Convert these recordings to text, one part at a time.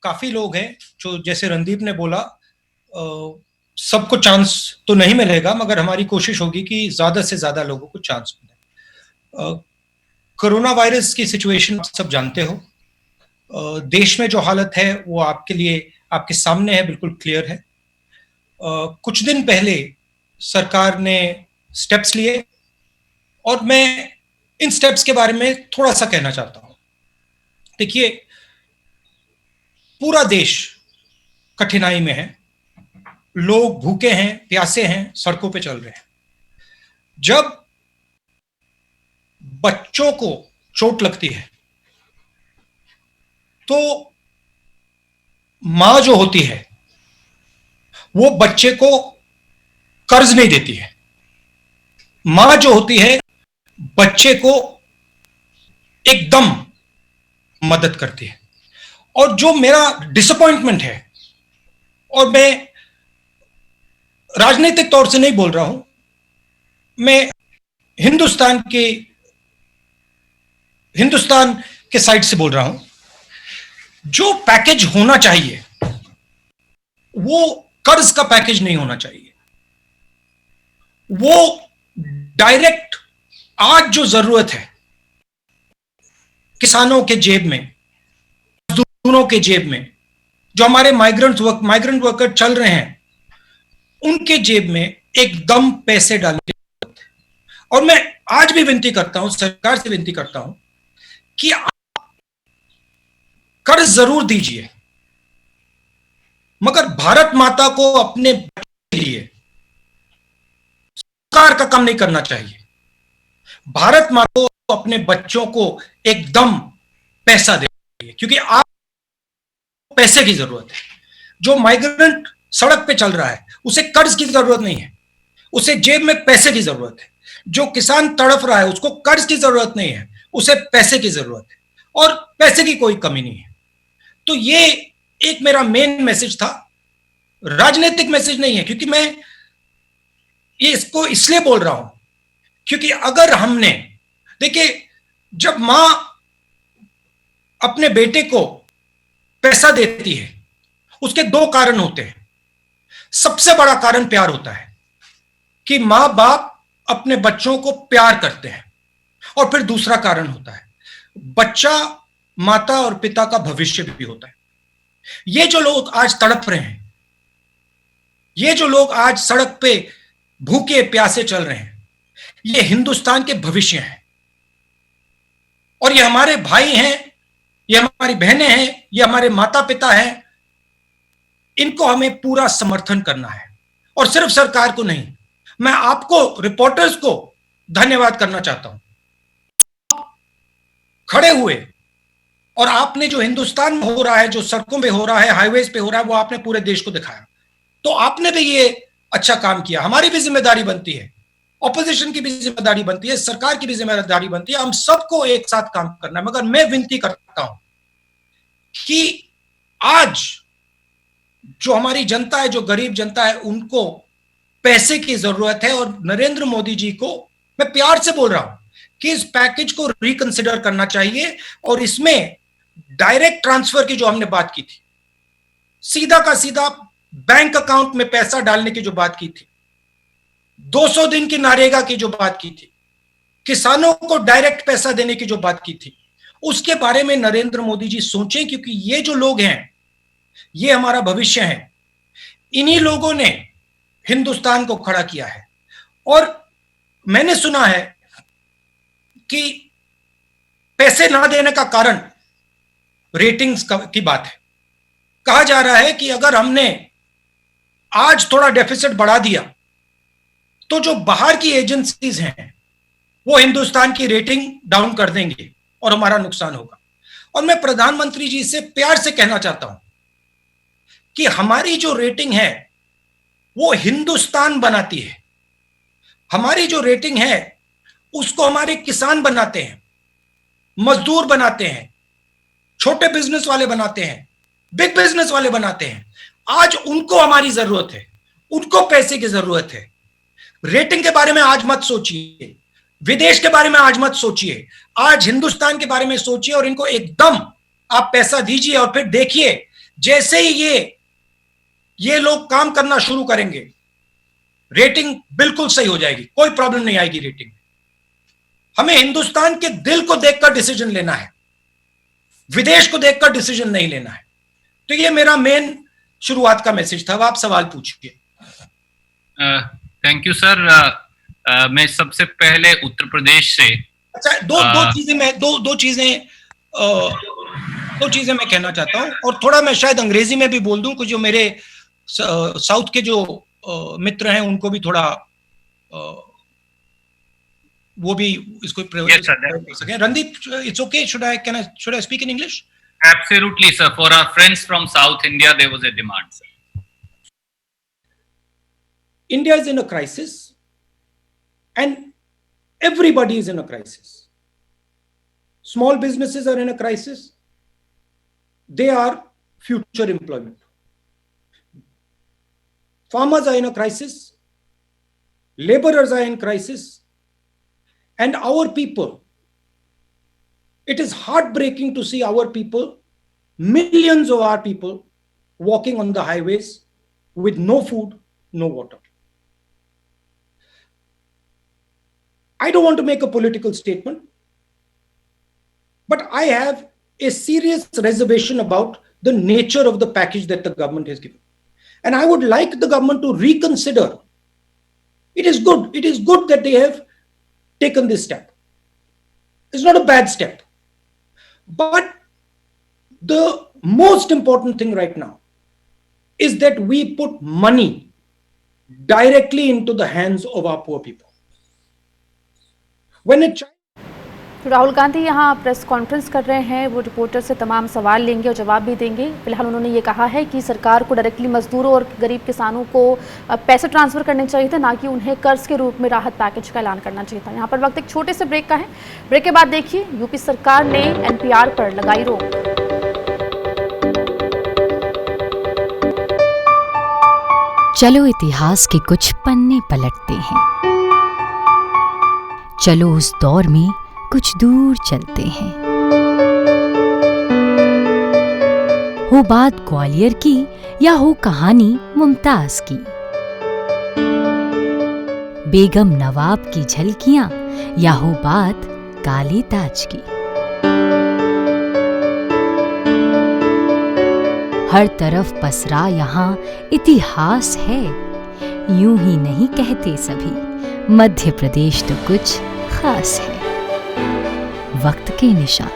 काफी लोग हैं जो, जैसे रणदीप ने बोला, सबको चांस तो नहीं मिलेगा, मगर हमारी कोशिश होगी कि ज्यादा से ज्यादा लोगों को चांस मिले। कोरोना वायरस की सिचुएशन आप सब जानते हो। देश में जो हालत है वो आपके लिए, आपके सामने है, बिल्कुल क्लियर है। कुछ दिन पहले सरकार ने स्टेप्स लिए और मैं इन स्टेप्स के बारे में थोड़ा सा कहना चाहता हूं। देखिए, पूरा देश कठिनाई में है, लोग भूखे हैं, प्यासे हैं, सड़कों पे चल रहे हैं। जब बच्चों को चोट लगती है तो मां जो होती है वो बच्चे को कर्ज नहीं देती है। मां जो होती है बच्चे को एकदम मदद करती है। और जो मेरा डिसअपॉइंटमेंट है, और मैं राजनीतिक तौर से नहीं बोल रहा हूं, मैं हिंदुस्तान के साइड से बोल रहा हूं, जो पैकेज होना चाहिए वो कर्ज का पैकेज नहीं होना चाहिए। वो डायरेक्ट आज जो जरूरत है किसानों के जेब में, मजदूरों के जेब में, जो हमारे माइग्रेंट वर्कर चल रहे हैं उनके जेब में एकदम पैसे डालने की जरूरत है। और मैं आज भी विनती करता हूं, सरकार से विनती करता हूं कि आप कर्ज जरूर दीजिए, मगर भारत माता को अपने लिए सरकार का काम नहीं करना चाहिए। भारत माता को अपने बच्चों को एकदम पैसा दे, क्योंकि आप पैसे की जरूरत है। जो माइग्रेंट सड़क पे चल रहा है उसे कर्ज की जरूरत नहीं है, उसे जेब में पैसे की जरूरत है। जो किसान तड़फ रहा है उसको कर्ज की जरूरत नहीं है, उसे पैसे की जरूरत है, और पैसे की कोई कमी नहीं है। तो ये एक मेरा मेन मैसेज था, राजनीतिक मैसेज नहीं है। क्योंकि मैं ये इसको इसलिए बोल रहा हूं क्योंकि अगर हमने, देखिए, जब मां अपने बेटे को पैसा देती है उसके दो कारण होते हैं। सबसे बड़ा कारण प्यार होता है कि मां बाप अपने बच्चों को प्यार करते हैं, और फिर दूसरा कारण होता है बच्चा माता और पिता का भविष्य भी होता है। ये जो लोग आज तड़प रहे हैं, ये जो लोग आज सड़क पे भूखे प्यासे चल रहे हैं, ये हिंदुस्तान के भविष्य हैं। और ये हमारे भाई हैं, ये हमारी बहनें हैं, ये हमारे माता पिता हैं। इनको हमें पूरा समर्थन करना है, और सिर्फ सरकार को नहीं। मैं आपको, रिपोर्टर्स को धन्यवाद करना चाहता हूं। खड़े हुए, और आपने जो हिंदुस्तान में हो रहा है, जो सड़कों पे हो रहा है, हाईवेज पे हो रहा है, वो आपने पूरे देश को दिखाया। तो आपने भी ये अच्छा काम किया। हमारी भी जिम्मेदारी बनती है, ऑपोजिशन की भी जिम्मेदारी बनती है, सरकार की भी जिम्मेदारी बनती है। हम सबको एक साथ काम करना है। मगर मैं विनती करता हूं कि आज जो हमारी जनता है, जो गरीब जनता है, उनको पैसे की जरूरत है। और नरेंद्र मोदी जी को मैं प्यार से बोल रहा हूं कि इस पैकेज को रिकंसिडर करना चाहिए, और इसमें डायरेक्ट ट्रांसफर की जो हमने बात की थी, सीधा का सीधा बैंक अकाउंट में पैसा डालने की जो बात की थी, 200 दिन की नरेगा की जो बात की थी, किसानों को डायरेक्ट पैसा देने की जो बात की थी, उसके बारे में नरेंद्र मोदी जी सोचें। क्योंकि ये जो लोग हैं, ये हमारा भविष्य है। इन्हीं लोगों ने हिंदुस्तान को खड़ा किया है। और मैंने सुना है कि पैसे ना देने का कारण रेटिंग्स की बात है। कहा जा रहा है कि अगर हमने आज थोड़ा डेफिसिट बढ़ा दिया तो जो बाहर की एजेंसीज हैं वो हिंदुस्तान की रेटिंग डाउन कर देंगे और हमारा नुकसान होगा। और मैं प्रधानमंत्री जी से प्यार से कहना चाहता हूं कि हमारी जो रेटिंग है वो हिंदुस्तान बनाती है। हमारी जो रेटिंग है उसको हमारे किसान बनाते हैं, मजदूर बनाते हैं, छोटे बिजनेस वाले बनाते हैं, बिग बिजनेस वाले बनाते हैं। आज उनको हमारी जरूरत है, उनको पैसे की जरूरत है। रेटिंग के बारे में आज मत सोचिए, विदेश के बारे में आज मत सोचिए, आज हिंदुस्तान के बारे में सोचिए। और इनको एकदम आप पैसा दीजिए, और फिर देखिए जैसे ही ये लोग काम करना शुरू करेंगे, रेटिंग बिल्कुल सही हो जाएगी, कोई प्रॉब्लम नहीं आएगी रेटिंग। हमें हिंदुस्तान के दिल को देखकर डिसीजन लेना है, विदेश को देखकर डिसीजन नहीं लेना है। तो ये मेरा मेन शुरुआत का मैसेज था। अब आप सवाल पूछिए। Thank you sir. मैं सबसे पहले उत्तर प्रदेश से, अच्छा, दो चीजें मैं कहना चाहता हूं, और थोड़ा मैं शायद अंग्रेजी में भी बोल दूं कि जो मेरे साउथ के जो मित्र हैं उनको भी थोड़ा वो भी इसको प्रयोग कर सकें। Randeep, it's okay, should I speak in English? Absolutely, sir. For our friends from South India, there was a demand, sir. India is in a crisis, and everybody is in a crisis. Small businesses are in a crisis. They are future employment. Farmers are in a crisis. Laborers are in crisis. And our people, it is heartbreaking to see our people, millions of our people, walking on the highways with no food, no water. I don't want to make a political statement, but I have a serious reservation about the nature of the package that the government has given. And I would like the government to reconsider. It is good that they have taken this step. It's not a bad step. But the most important thing right now is that we put money directly into the hands of our poor people. Rahul Gandhi यहाँ press conference कर रहे हैं, वो reporter से तमाम सवाल लेंगे और जवाब भी देंगे। फिलहाल उन्होंने ये कहा है कि सरकार को डायरेक्टली मजदूरों और गरीब किसानों को पैसे ट्रांसफर करने चाहिए थे, ना कि उन्हें कर्ज के रूप में राहत पैकेज का ऐलान करना चाहिए था। यहाँ पर वक्त एक छोटे से ब्रेक का है। ब्रेक के बाद देखिए, यूपी सरकार ने एनपीआर पर लगाई रोक। चलो इतिहास के कुछ पन्ने पलटते हैं, चलो उस दौर में कुछ दूर चलते हैं। हो बात ग्वालियर की या हो कहानी मुमताज की, बेगम नवाब की झलकियां या हो बात काले ताज की, हर तरफ पसरा यहाँ इतिहास है। यूं ही नहीं कहते सभी, मध्य प्रदेश तो कुछ खास है। वक्त के निशान।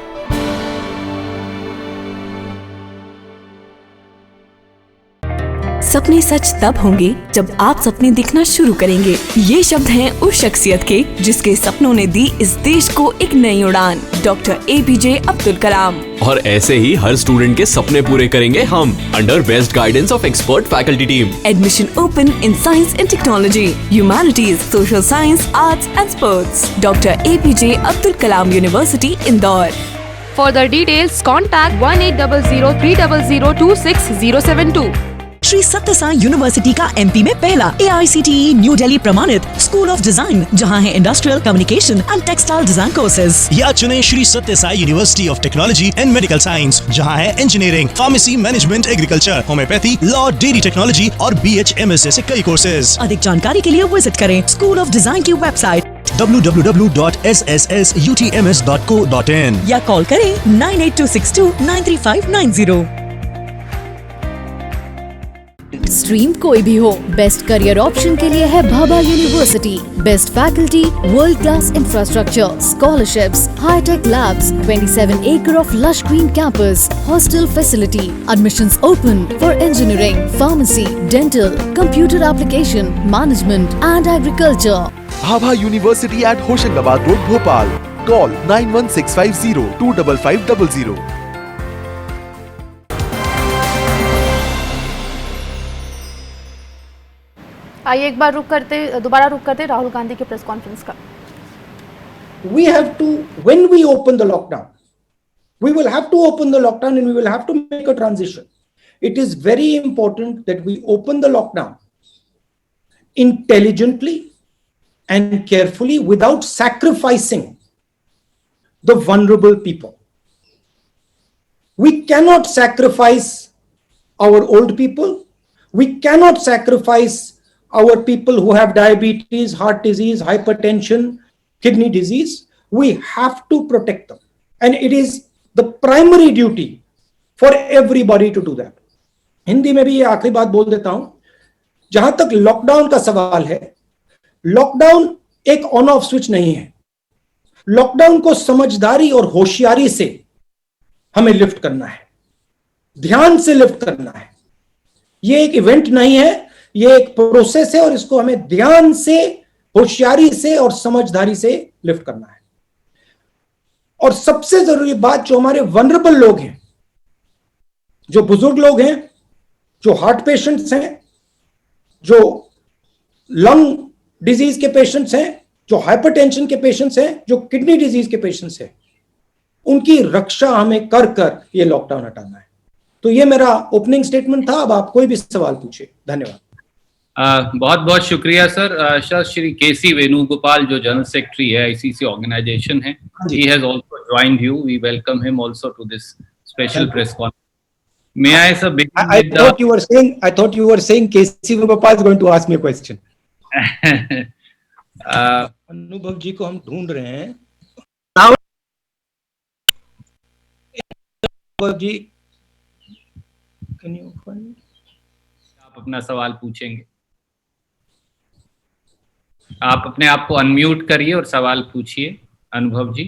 सपने सच तब होंगे जब आप सपने दिखना शुरू करेंगे। ये शब्द हैं उस शख्सियत के जिसके सपनों ने दी इस देश को एक नई उड़ान, डॉक्टर APJ अब्दुल कलाम। और ऐसे ही हर स्टूडेंट के सपने पूरे करेंगे हम, under best guidance of expert faculty team. Admission open in science and technology, humanities, social science, arts and sports. Doctor APJ Abdul Kalam university, Indore. Further details, contact 1800-300-2607 Shri सत्य साई यूनिवर्सिटी का MP में पहला AICTE न्यू दिल्ली प्रमाणित स्कूल ऑफ डिजाइन, जहां है industrial, communication and textile design courses. या चुने श्री सत्य Sai university of technology and medical science, जहां है engineering, pharmacy, management, agriculture, homeopathy, law, dairy technology और BHMS जैसे कई कोर्सेज। अधिक जानकारी के लिए विजिट करें स्कूल ऑफ डिजाइन की वेबसाइट www.sssutms.co.in या कॉल करें 9826293590। स्ट्रीम कोई भी हो, बेस्ट करियर ऑप्शन के लिए है Bhabha university. Best faculty, world class infrastructure, scholarships, hi tech labs, 27 acre of lush green campus, hostel facility, admissions open for engineering, pharmacy, dental, computer application, management and agriculture. Bhabha university at Hoshangabad road, Bhopal. Call 9165025500। आइए एक बार दोबारा रुक करते राहुल गांधी के press conference का। We have to, when we open the lockdown, we will have to open the lockdown and we will have to make a transition. It is very important that we open the lockdown intelligently and carefully without sacrificing the vulnerable people. We cannot sacrifice our old people. We cannot sacrifice our people who have diabetes, heart disease, hypertension, kidney disease. We have to protect them. And it is the primary duty for everybody to do that. Hindi में भी ये आखिरी बात बोल देता हूं, जहां तक लॉकडाउन का सवाल है, लॉकडाउन एक ऑन ऑफ स्विच नहीं है. लॉकडाउन को समझदारी और होशियारी से हमें लिफ्ट करना है, ध्यान से लिफ्ट करना है. ये एक इवेंट नहीं है, ये एक प्रोसेस है और इसको हमें ध्यान से, होशियारी से और समझदारी से लिफ्ट करना है. और सबसे जरूरी बात, जो हमारे वनरेबल लोग हैं, जो बुजुर्ग लोग हैं, जो हार्ट पेशेंट्स हैं, जो लंग डिजीज के पेशेंट्स हैं, जो हाइपरटेंशन के पेशेंट्स हैं, जो किडनी डिजीज के पेशेंट्स हैं, उनकी रक्षा हमें कर ये लॉकडाउन हटाना है. तो ये मेरा ओपनिंग स्टेटमेंट था. अब आप कोई भी सवाल पूछिए. धन्यवाद. बहुत बहुत शुक्रिया सर. सर, श्री केसी वेणुगोपाल जो जनरल सेक्रेटरी है आईसीसी ऑर्गेनाइजेशन है, he has also joined you. We welcome him also to this special press conference. May I sir begin I thought you were saying KC Venugopal is going to ask me a question. अनुभव जी को हम ढूंढ रहे हैं. अनुभव जी, can you find? आप अपना सवाल पूछेंगे. आप अपने आप को अनम्यूट करिए और सवाल पूछिए. अनुभव जी.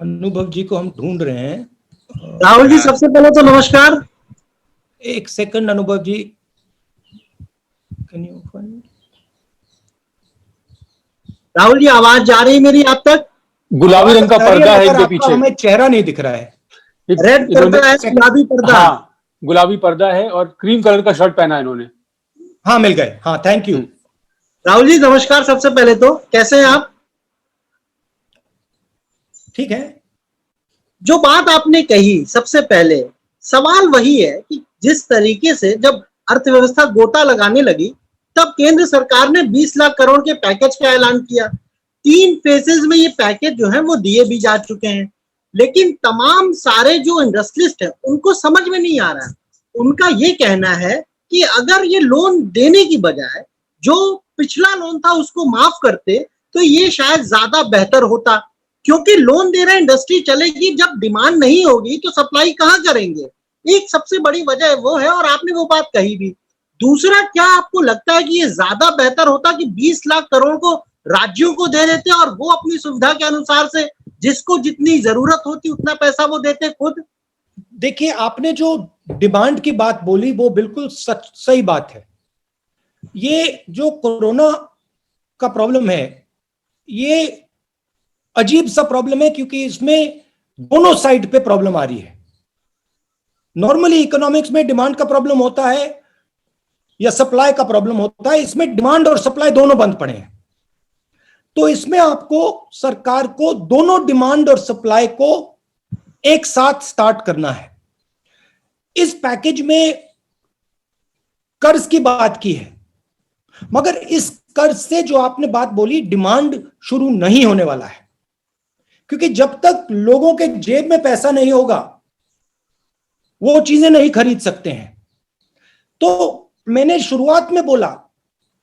अनुभव जी को हम ढूंढ रहे हैं. राहुल जी, सबसे पहले तो नमस्कार. एक सेकंड अनुभव जी, can you find? Rahul ji, आवाज जा रही मेरी आप तक? गुलाबी रंग का पर्दा है इनके पीछे. हमें चेहरा नहीं दिख रहा है. रेड पर्दा है, गुलाबी पर्दा. हाँ, गुलाबी पर्दा है और क्रीम कलर का शर्ट पहना है इन्होंने. हाँ, मिल गए. हाँ, थैंक यू. राहुल जी नमस्कार. सबसे पहले तो कैसे हैं आप? ठीक है. जो बात आपने कही, सबसे पहले सवाल वही है कि जिस तरीके से जब अर्थव्यवस्था गोता लगाने लगी, तब केंद्र सरकार ने 20 लाख करोड़ के पैकेज का ऐलान किया. 3 फेजेस में ये पैकेज जो है वो दिए भी जा चुके हैं, लेकिन तमाम सारे जो इंडस्ट्रियलिस्ट हैं उनको समझ में नहीं आ रहा है. उनका ये कहना है कि अगर ये लोन देने की बजाय जो पिछला लोन था उसको माफ करते तो ये शायद ज्यादा बेहतर होता, क्योंकि लोन दे रहे इंडस्ट्री चलेगी, जब डिमांड नहीं होगी तो सप्लाई कहाँ करेंगे. एक सबसे बड़ी वजह वो है, और आपने वो बात कही भी. दूसरा, क्या आपको लगता है कि ये ज्यादा बेहतर होता कि 20 लाख करोड़ को राज्यों को दे देते और वो अपनी सुविधा के अनुसार से जिसको जितनी जरूरत होती उतना पैसा वो देते खुद? देखिए, आपने जो डिमांड की बात बोली वो बिल्कुल सही बात है. ये जो कोरोना का प्रॉब्लम है, ये अजीब सा प्रॉब्लम है, क्योंकि इसमें दोनों साइड पे प्रॉब्लम आ रही है. नॉर्मली इकोनॉमिक्स में डिमांड का प्रॉब्लम होता है या सप्लाई का प्रॉब्लम होता है. इसमें डिमांड और सप्लाई दोनों बंद पड़े हैं. तो इसमें आपको, सरकार को, दोनों डिमांड और सप्लाई को एक साथ स्टार्ट करना है. इस पैकेज में कर्ज की बात की है, मगर इस कर्ज से जो आपने बात बोली, डिमांड शुरू नहीं होने वाला है, क्योंकि जब तक लोगों के जेब में पैसा नहीं होगा वो चीजें नहीं खरीद सकते हैं. तो मैंने शुरुआत में बोला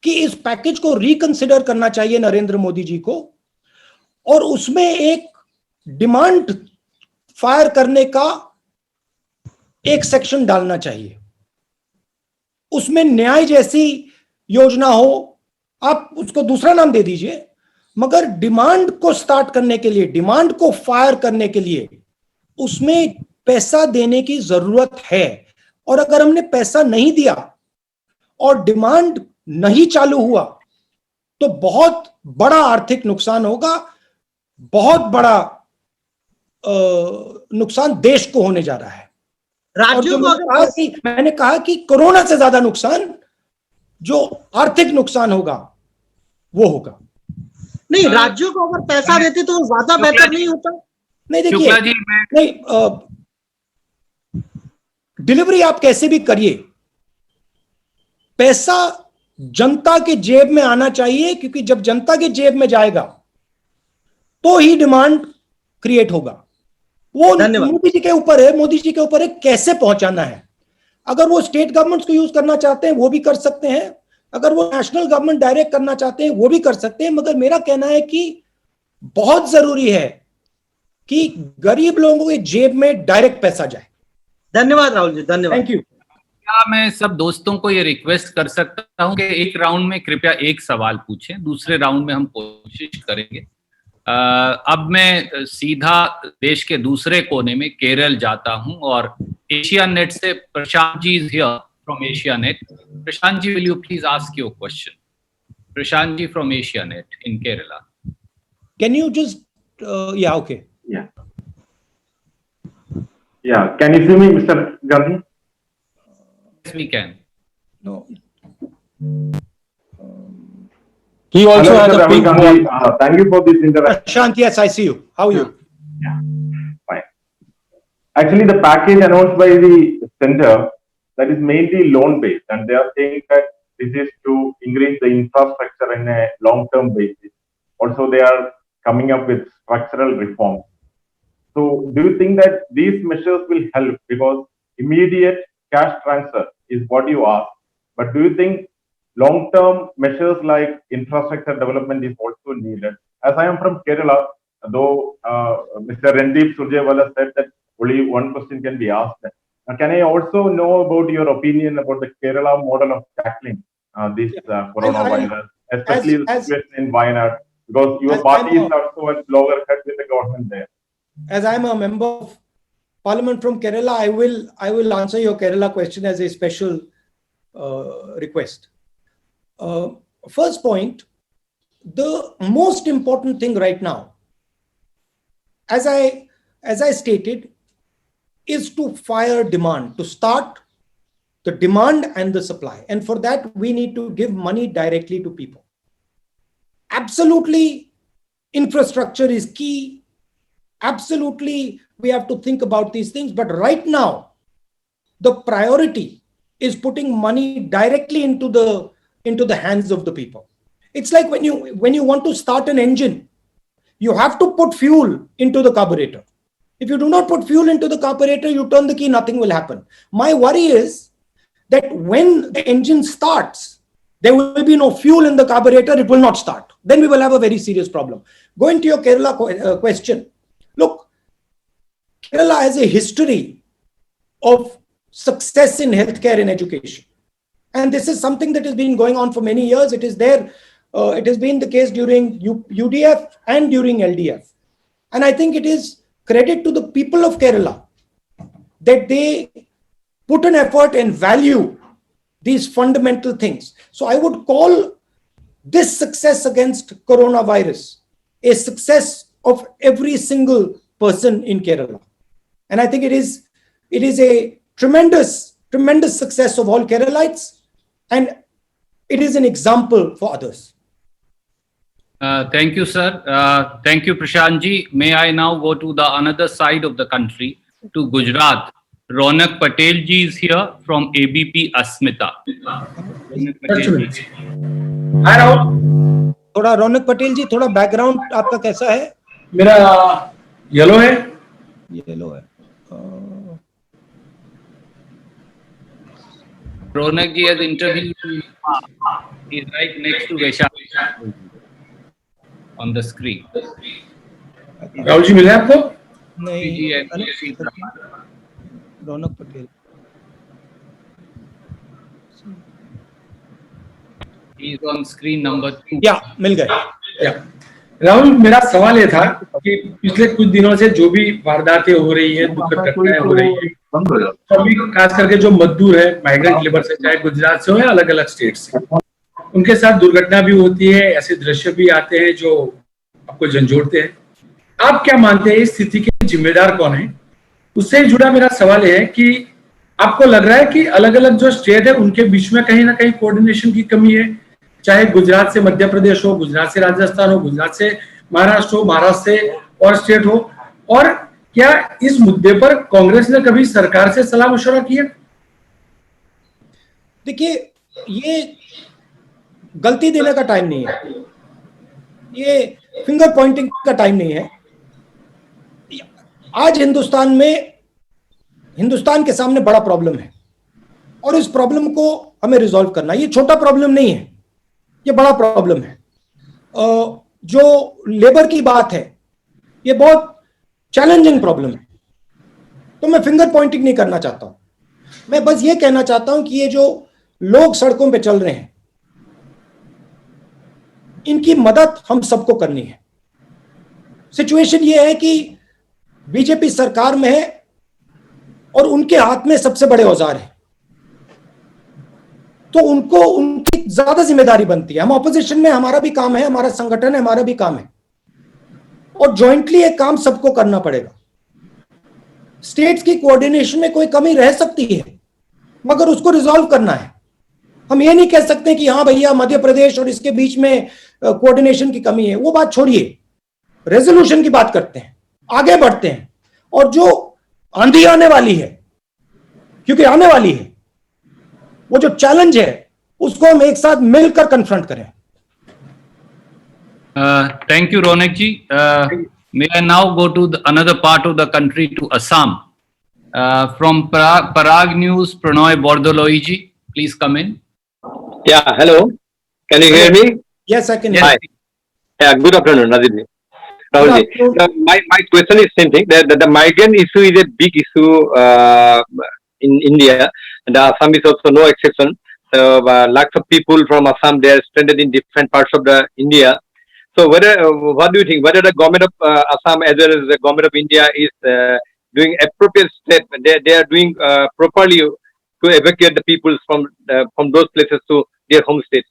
कि इस पैकेज को रिकंसिडर करना चाहिए नरेंद्र मोदी जी को, और उसमें एक डिमांड फायर करने का एक सेक्शन डालना चाहिए. उसमें न्याय जैसी योजना हो, आप उसको दूसरा नाम दे दीजिए, मगर डिमांड को स्टार्ट करने के लिए, डिमांड को फायर करने के लिए उसमें पैसा देने की जरूरत है. और अगर हमने पैसा नहीं दिया और डिमांड नहीं चालू हुआ तो बहुत बड़ा आर्थिक नुकसान होगा, बहुत बड़ा नुकसान देश को होने जा रहा है. राज्यों को मैंने कहा कि कोरोना से ज्यादा नुकसान जो आर्थिक नुकसान होगा वो होगा. नहीं, राज्यों को अगर पैसा देते तो ज्यादा बेहतर नहीं होता? नहीं, देखिए, नहीं, डिलीवरी आप कैसे भी करिए, पैसा जनता के जेब में आना चाहिए, क्योंकि जब जनता के जेब में जाएगा तो ही डिमांड क्रिएट होगा. वो मोदी जी के ऊपर है, मोदी जी के ऊपर है कैसे पहुंचाना है। अगर वो स्टेट गवर्नमेंट्स को यूज करना चाहते हैं वो भी कर सकते हैं, अगर वो नेशनल गवर्नमेंट डायरेक्ट करना चाहते हैं वो भी कर सकते हैं, मगर मेरा कहना है कि बहुत जरूरी है कि गरीब लोगों के जेब में डायरेक्ट पैसा जाए। धन्यवाद राहुल जी, धन्यवाद। Thank you. क्या मैं सब दोस्तों को ये रिक्वेस्ट कर सकता हूं कि एक राउंड में कृपया एक सवाल पूछें, दूसरे राउंड में हम कोशिश करेंगे। अब मैं सीधा देश के दूसरे कोने में केरल जाता हूं और एशिया नेट से Prashant ji is here from Asianet. Prashant ji, will you please ask your question? Prashant ji from Asianet in Kerala. Can you just yeah, okay. Yeah, can you see me, Mr. Gandhi? Yes, we can. No. He also Hello, has Mr. a pink Rahul Gandhi. ball. Thank you for this interaction. Prashant, yes, I see you. How are you? Yeah, fine. Actually, the package announced by the center, that is mainly loan based, and they are saying that this is to increase the infrastructure in a long-term basis. Also, they are coming up with structural reforms. So, do you think that these measures will help? Because immediate cash transfer is what you ask, but do you think long-term measures like infrastructure development is also needed? As I am from Kerala, though Mr. Randeep Surjewala said that only one question can be asked. Can I also know about your opinion about the Kerala model of tackling this coronavirus, especially the situation in Wayanad? Because your party is also at loggerheads with the government there. As I'm a member of parliament from Kerala, I will answer your Kerala question as a special request. First point, the most important thing right now, as I stated, is to fire demand, to start the demand and the supply. And for that, we need to give money directly to people. Absolutely, infrastructure is key. Absolutely, we have to think about these things. But right now, the priority is putting money directly into the hands of the people. It's like when you want to start an engine, you have to put fuel into the carburetor. If you do not put fuel into the carburetor, you turn the key, nothing will happen. My worry is that when the engine starts, there will be no fuel in the carburetor, it will not start. Then we will have a very serious problem. Going to your Kerala question, look, Kerala has a history of success in healthcare and education. And this is something that has been going on for many years. It is there. It has been the case during UDF and during LDF. And I think it is credit to the people of Kerala that they put an effort and value these fundamental things. So I would call this success against coronavirus a success of every single person in Kerala. And I think it is a tremendous success of all Keralites, and it is an example for others. Thank you, sir. Thank you, Prashant ji. May I now go to the another side of the country, to Gujarat. Ronak Patel ji is here from ABP Asmita. Hi Rahul. थोड़ा रौनक पटेल जी, थोड़ा background आपका कैसा है? मेरा yellow है. Yellow है. Ronak ji has interviewed. He is right next to Vaishali on the screen. Rahul ji मिले आपको? नहीं. रौनक Patel. He is on screen number 2. या मिल गए. राहुल, मेरा सवाल ये था कि पिछले कुछ दिनों से जो भी वारदातें हो रही है, दुखद घटनाएं हो रही है, सभी खास करके जो मजदूर है, माइग्रेंट लेबर से, चाहे गुजरात से हो या अलग अलग स्टेट से, उनके साथ दुर्घटना भी होती है. ऐसे दृश्य भी आते हैं जो आपको झंझोड़ते हैं. आप क्या मानते हैं इस स्थिति के जिम्मेदार कौन है? उससे जुड़ा मेरा सवाल है कि आपको लग रहा है कि अलग अलग जो स्टेट है उनके बीच में कहीं ना कहीं कोऑर्डिनेशन की कमी है, चाहे गुजरात से मध्य प्रदेश हो, गुजरात से राजस्थान हो, गुजरात से महाराष्ट्र हो, महाराष्ट्र से और स्टेट हो, और क्या इस मुद्दे पर कांग्रेस ने कभी सरकार से सलाह मशवरा किया? देखिए, ये गलती देने का टाइम नहीं है, ये फिंगर पॉइंटिंग का टाइम नहीं है. आज हिंदुस्तान के सामने बड़ा प्रॉब्लम है और इस प्रॉब्लम को हमें रिजॉल्व करना है। ये छोटा प्रॉब्लम नहीं है, ये बड़ा प्रॉब्लम है। जो लेबर की बात है, ये बहुत चैलेंजिंग प्रॉब्लम है। तो मैं फिंगर पॉइंटिंग नहीं करना चाहता हूं, मैं बस ये कहना चाहता हूं कि ये जो लोग सड़कों पे चल रहे हैं, इनकी मदद हम सबको करनी है। सिचुएशन ये है कि बीजेपी सरकार में है और उनके हाथ में सबसे बड़े औजार हैं, तो उनको उनकी ज्यादा जिम्मेदारी बनती है। हम ऑपोजिशन में, हमारा भी काम है, हमारा संगठन है, हमारा भी काम है, और जॉइंटली एक काम सबको करना पड़ेगा। स्टेट्स की कोऑर्डिनेशन में कोई कमी रह सकती है, मगर उसको रिजॉल्व करना है। हम ये नहीं कह सकते कि हाँ भैया मध्य प्रदेश और इसके बीच में कोऑर्डिनेशन की कमी है, वो बात छोड़िए, रेजोल्यूशन की बात करते हैं, आगे बढ़ते हैं। और जो आंधी आने वाली है, क्योंकि आने वाली है, वो जो चैलेंज है उसको हम एक साथ मिलकर कन्फ्रंट करें। Thank you, Ronak ji. May I now go to another part of the country, to Assam. From Parag News, Pranoy Bordoloi ji, please come in. Yeah, hello. Can you hear me? Yes, I can hear you. Yeah, good afternoon, Nadir ji. Rahul ji. My question is same thing. The migrant issue is a big issue in India, and Assam is also no exception. So lakhs of people from Assam, they are stranded in different parts of the India. So what do you think? Whether the government of Assam as well as the government of India is doing appropriate step? They are doing properly to evacuate the people from those places to their home states.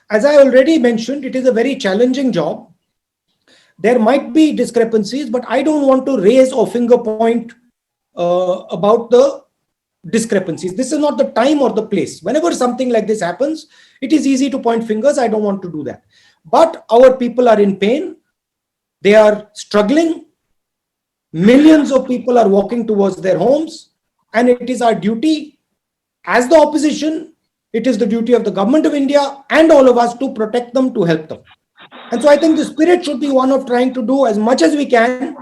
As I already mentioned, it is a very challenging job. There might be discrepancies, but I don't want to raise or finger point about the discrepancies. This is not the time or the place. Whenever something like this happens, it is easy to point fingers. I don't want to do that. But our people are in pain. They are struggling. Millions of people are walking towards their homes. And it is our duty as the opposition, it is the duty of the government of India and all of us to protect them, to help them. And so I think the spirit should be one of trying to do as much as we can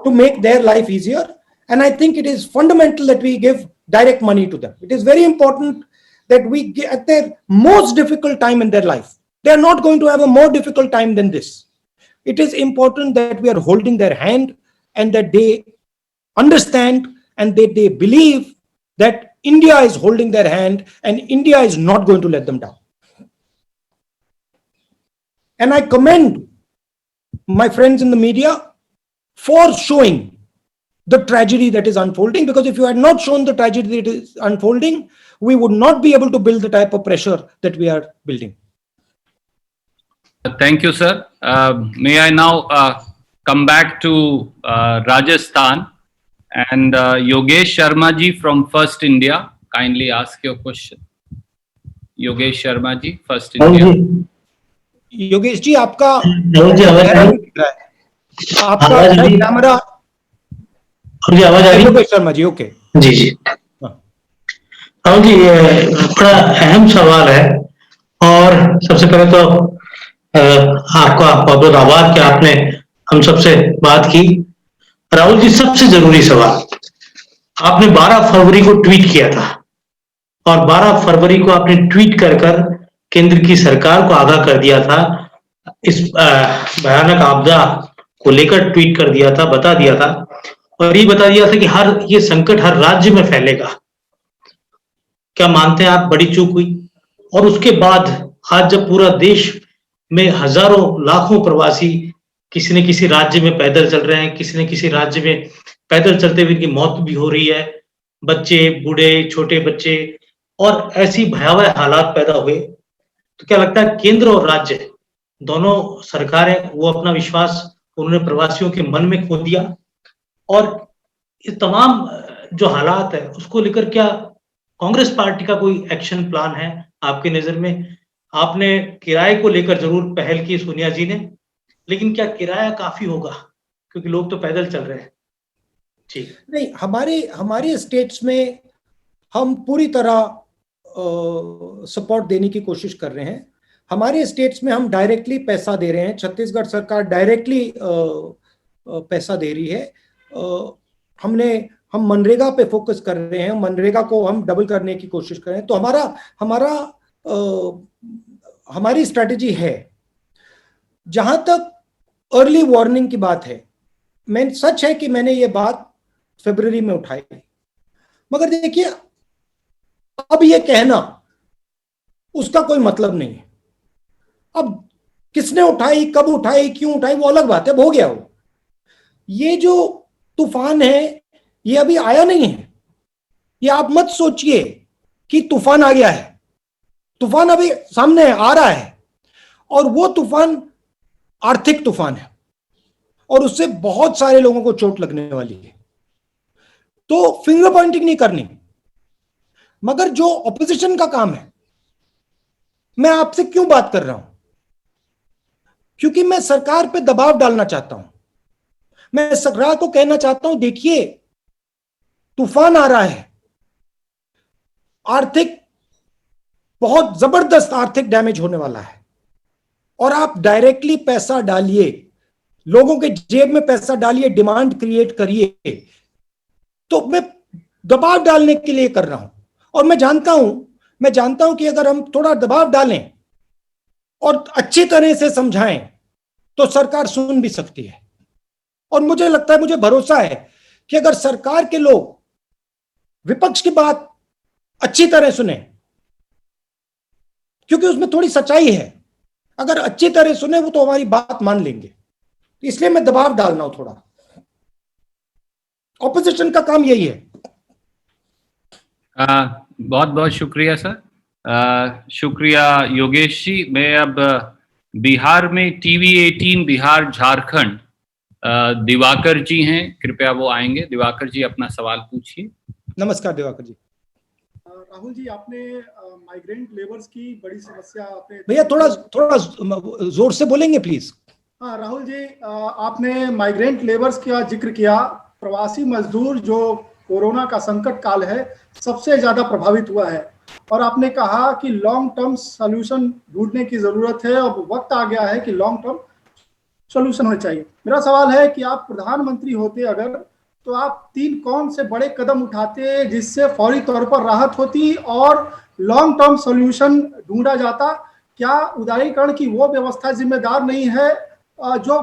to make their life easier. And I think it is fundamental that we give direct money to them. It is very important that we get at their most difficult time in their life. They are not going to have a more difficult time than this. It is important that we are holding their hand and that they understand and that they believe that India is holding their hand and India is not going to let them down. And I commend my friends in the media for showing the tragedy that is unfolding, because if you had not shown the tragedy that is unfolding, we would not be able to build the type of pressure that we are building. Thank you, sir. May I now come back to Rajasthan, and Yogesh Sharma ji from First India, kindly ask your question. Yogesh Sharma ji, First India. Yogesh ji, आपका camera, आवाज आ रही है? Yogesh Sharma ji, okay जी जी। राहुल जी, ये बड़ा अहम सवाल है और सबसे पहले तो आपका बहुत बहुत आभार कि आपने हम सबसे बात की। राहुल जी, सबसे जरूरी सवाल, आपने 12 फरवरी को ट्वीट किया था और 12 फरवरी को आपने ट्वीट कर केंद्र की सरकार को आगाह कर दिया था, इस भयानक आपदा को लेकर ट्वीट कर दिया था, बता दिया था और ये बता दिया था कि ये संकट हर राज्य में फैलेगा। क्या मानते हैं आप बड़ी चूक हुई? और उसके बाद आज जब पूरा देश में हजारों लाखों प्रवासी किसी न किसी राज्य में पैदल चल रहे हैं, किसी न किसी राज्य में पैदल चलते हुए इनकी मौत भी हो रही है, बच्चे, बूढ़े, छोटे बच्चे, और ऐसी भयावह हालात पैदा हुए, तो क्या लगता है केंद्र और राज्य दोनों सरकारें वो अपना विश्वास उन्होंने प्रवासियों के मन में खो दिया? और ये तमाम जो हालात है उसको लेकर क्या कांग्रेस पार्टी का कोई एक्शन प्लान है आपकी नजर में? आपने किराए को लेकर जरूर पहल की सोनिया जी ने, लेकिन क्या किराया काफी होगा, क्योंकि लोग तो पैदल चल रहे हैं? जी नहीं, हमारे स्टेट्स में हम पूरी तरह सपोर्ट देने की कोशिश कर रहे हैं। हमारे स्टेट्स में हम डायरेक्टली पैसा दे रहे हैं, छत्तीसगढ़ सरकार डायरेक्टली पैसा दे रही है। हम मनरेगा पे फोकस कर रहे हैं, मनरेगा को हम डबल करने की कोशिश कर रहे हैं। तो हमारी स्ट्रैटेजी है। जहां तक अर्ली वार्निंग की बात है, सच है कि मैंने ये बात फरवरी में उठाई, मगर देखिए अब ये कहना उसका कोई मतलब नहीं है। अब किसने उठाई, कब उठाई, क्यों उठाई, वो अलग बात है, हो गया वो। ये जो तूफान है ये अभी आया नहीं है। ये आप मत सोचिए कि तूफान आ गया है, तूफान अभी सामने आ रहा है, और वो तूफान आर्थिक तूफान है और उससे बहुत सारे लोगों को चोट लगने वाली है। तो फिंगर पॉइंटिंग नहीं करनी, मगर जो ऑपोजिशन का काम है, मैं आपसे क्यों बात कर रहा हूं, क्योंकि मैं सरकार पे दबाव डालना चाहता हूं। मैं सरकार को कहना चाहता हूं, देखिए तूफान आ रहा है, आर्थिक बहुत जबरदस्त आर्थिक डैमेज होने वाला है, और आप डायरेक्टली पैसा डालिए, लोगों के जेब में पैसा डालिए, डिमांड क्रिएट करिए। तो मैं दबाव डालने के लिए कर रहा हूं, और मैं जानता हूं कि अगर हम थोड़ा दबाव डालें और अच्छी तरह से समझाएं तो सरकार सुन भी सकती है। और मुझे लगता है, मुझे भरोसा है कि अगर सरकार के लोग विपक्ष की बात अच्छी तरह सुने, क्योंकि उसमें थोड़ी सच्चाई है, अगर अच्छी तरह सुने वो तो हमारी बात मान लेंगे। इसलिए मैं दबाव डाल रहा हूं थोड़ा। ऑपोजिशन का काम यही है। बहुत बहुत शुक्रिया सर। शुक्रिया योगेश जी। मैं अब बिहार में टीवी 18 बिहार झारखंड दिवाकर जी हैं, कृपया वो आएंगे। दिवाकर जी अपना सवाल पूछिए। नमस्कार दिवाकर जी। राहुल जी, आपने माइग्रेंट लेबर्स की बड़ी समस्या आपने, भैया थोड़ा जोर से बोलेंगे प्लीज। हाँ राहुल जी, आपने माइग्रेंट लेबर्स का जिक्र किया। प्रवासी मजदूर जो कोरोना का संकट काल है सबसे ज्यादा प्रभावित हुआ है, और आपने कहा कि लॉन्ग टर्म सॉल्यूशन ढूंढने की जरूरत है। अब वक्त आ गया है कि लॉन्ग टर्म सॉल्यूशन होने चाहिए। मेरा सवाल है कि आप प्रधानमंत्री होते अगर, तो आप 3 कौन से बड़े कदम उठाते जिससे फौरी तौर पर राहत होती और लॉन्ग टर्म सॉल्यूशन ढूंढा जाता? क्या उदारीकरण की वो व्यवस्था जिम्मेदार नहीं है जो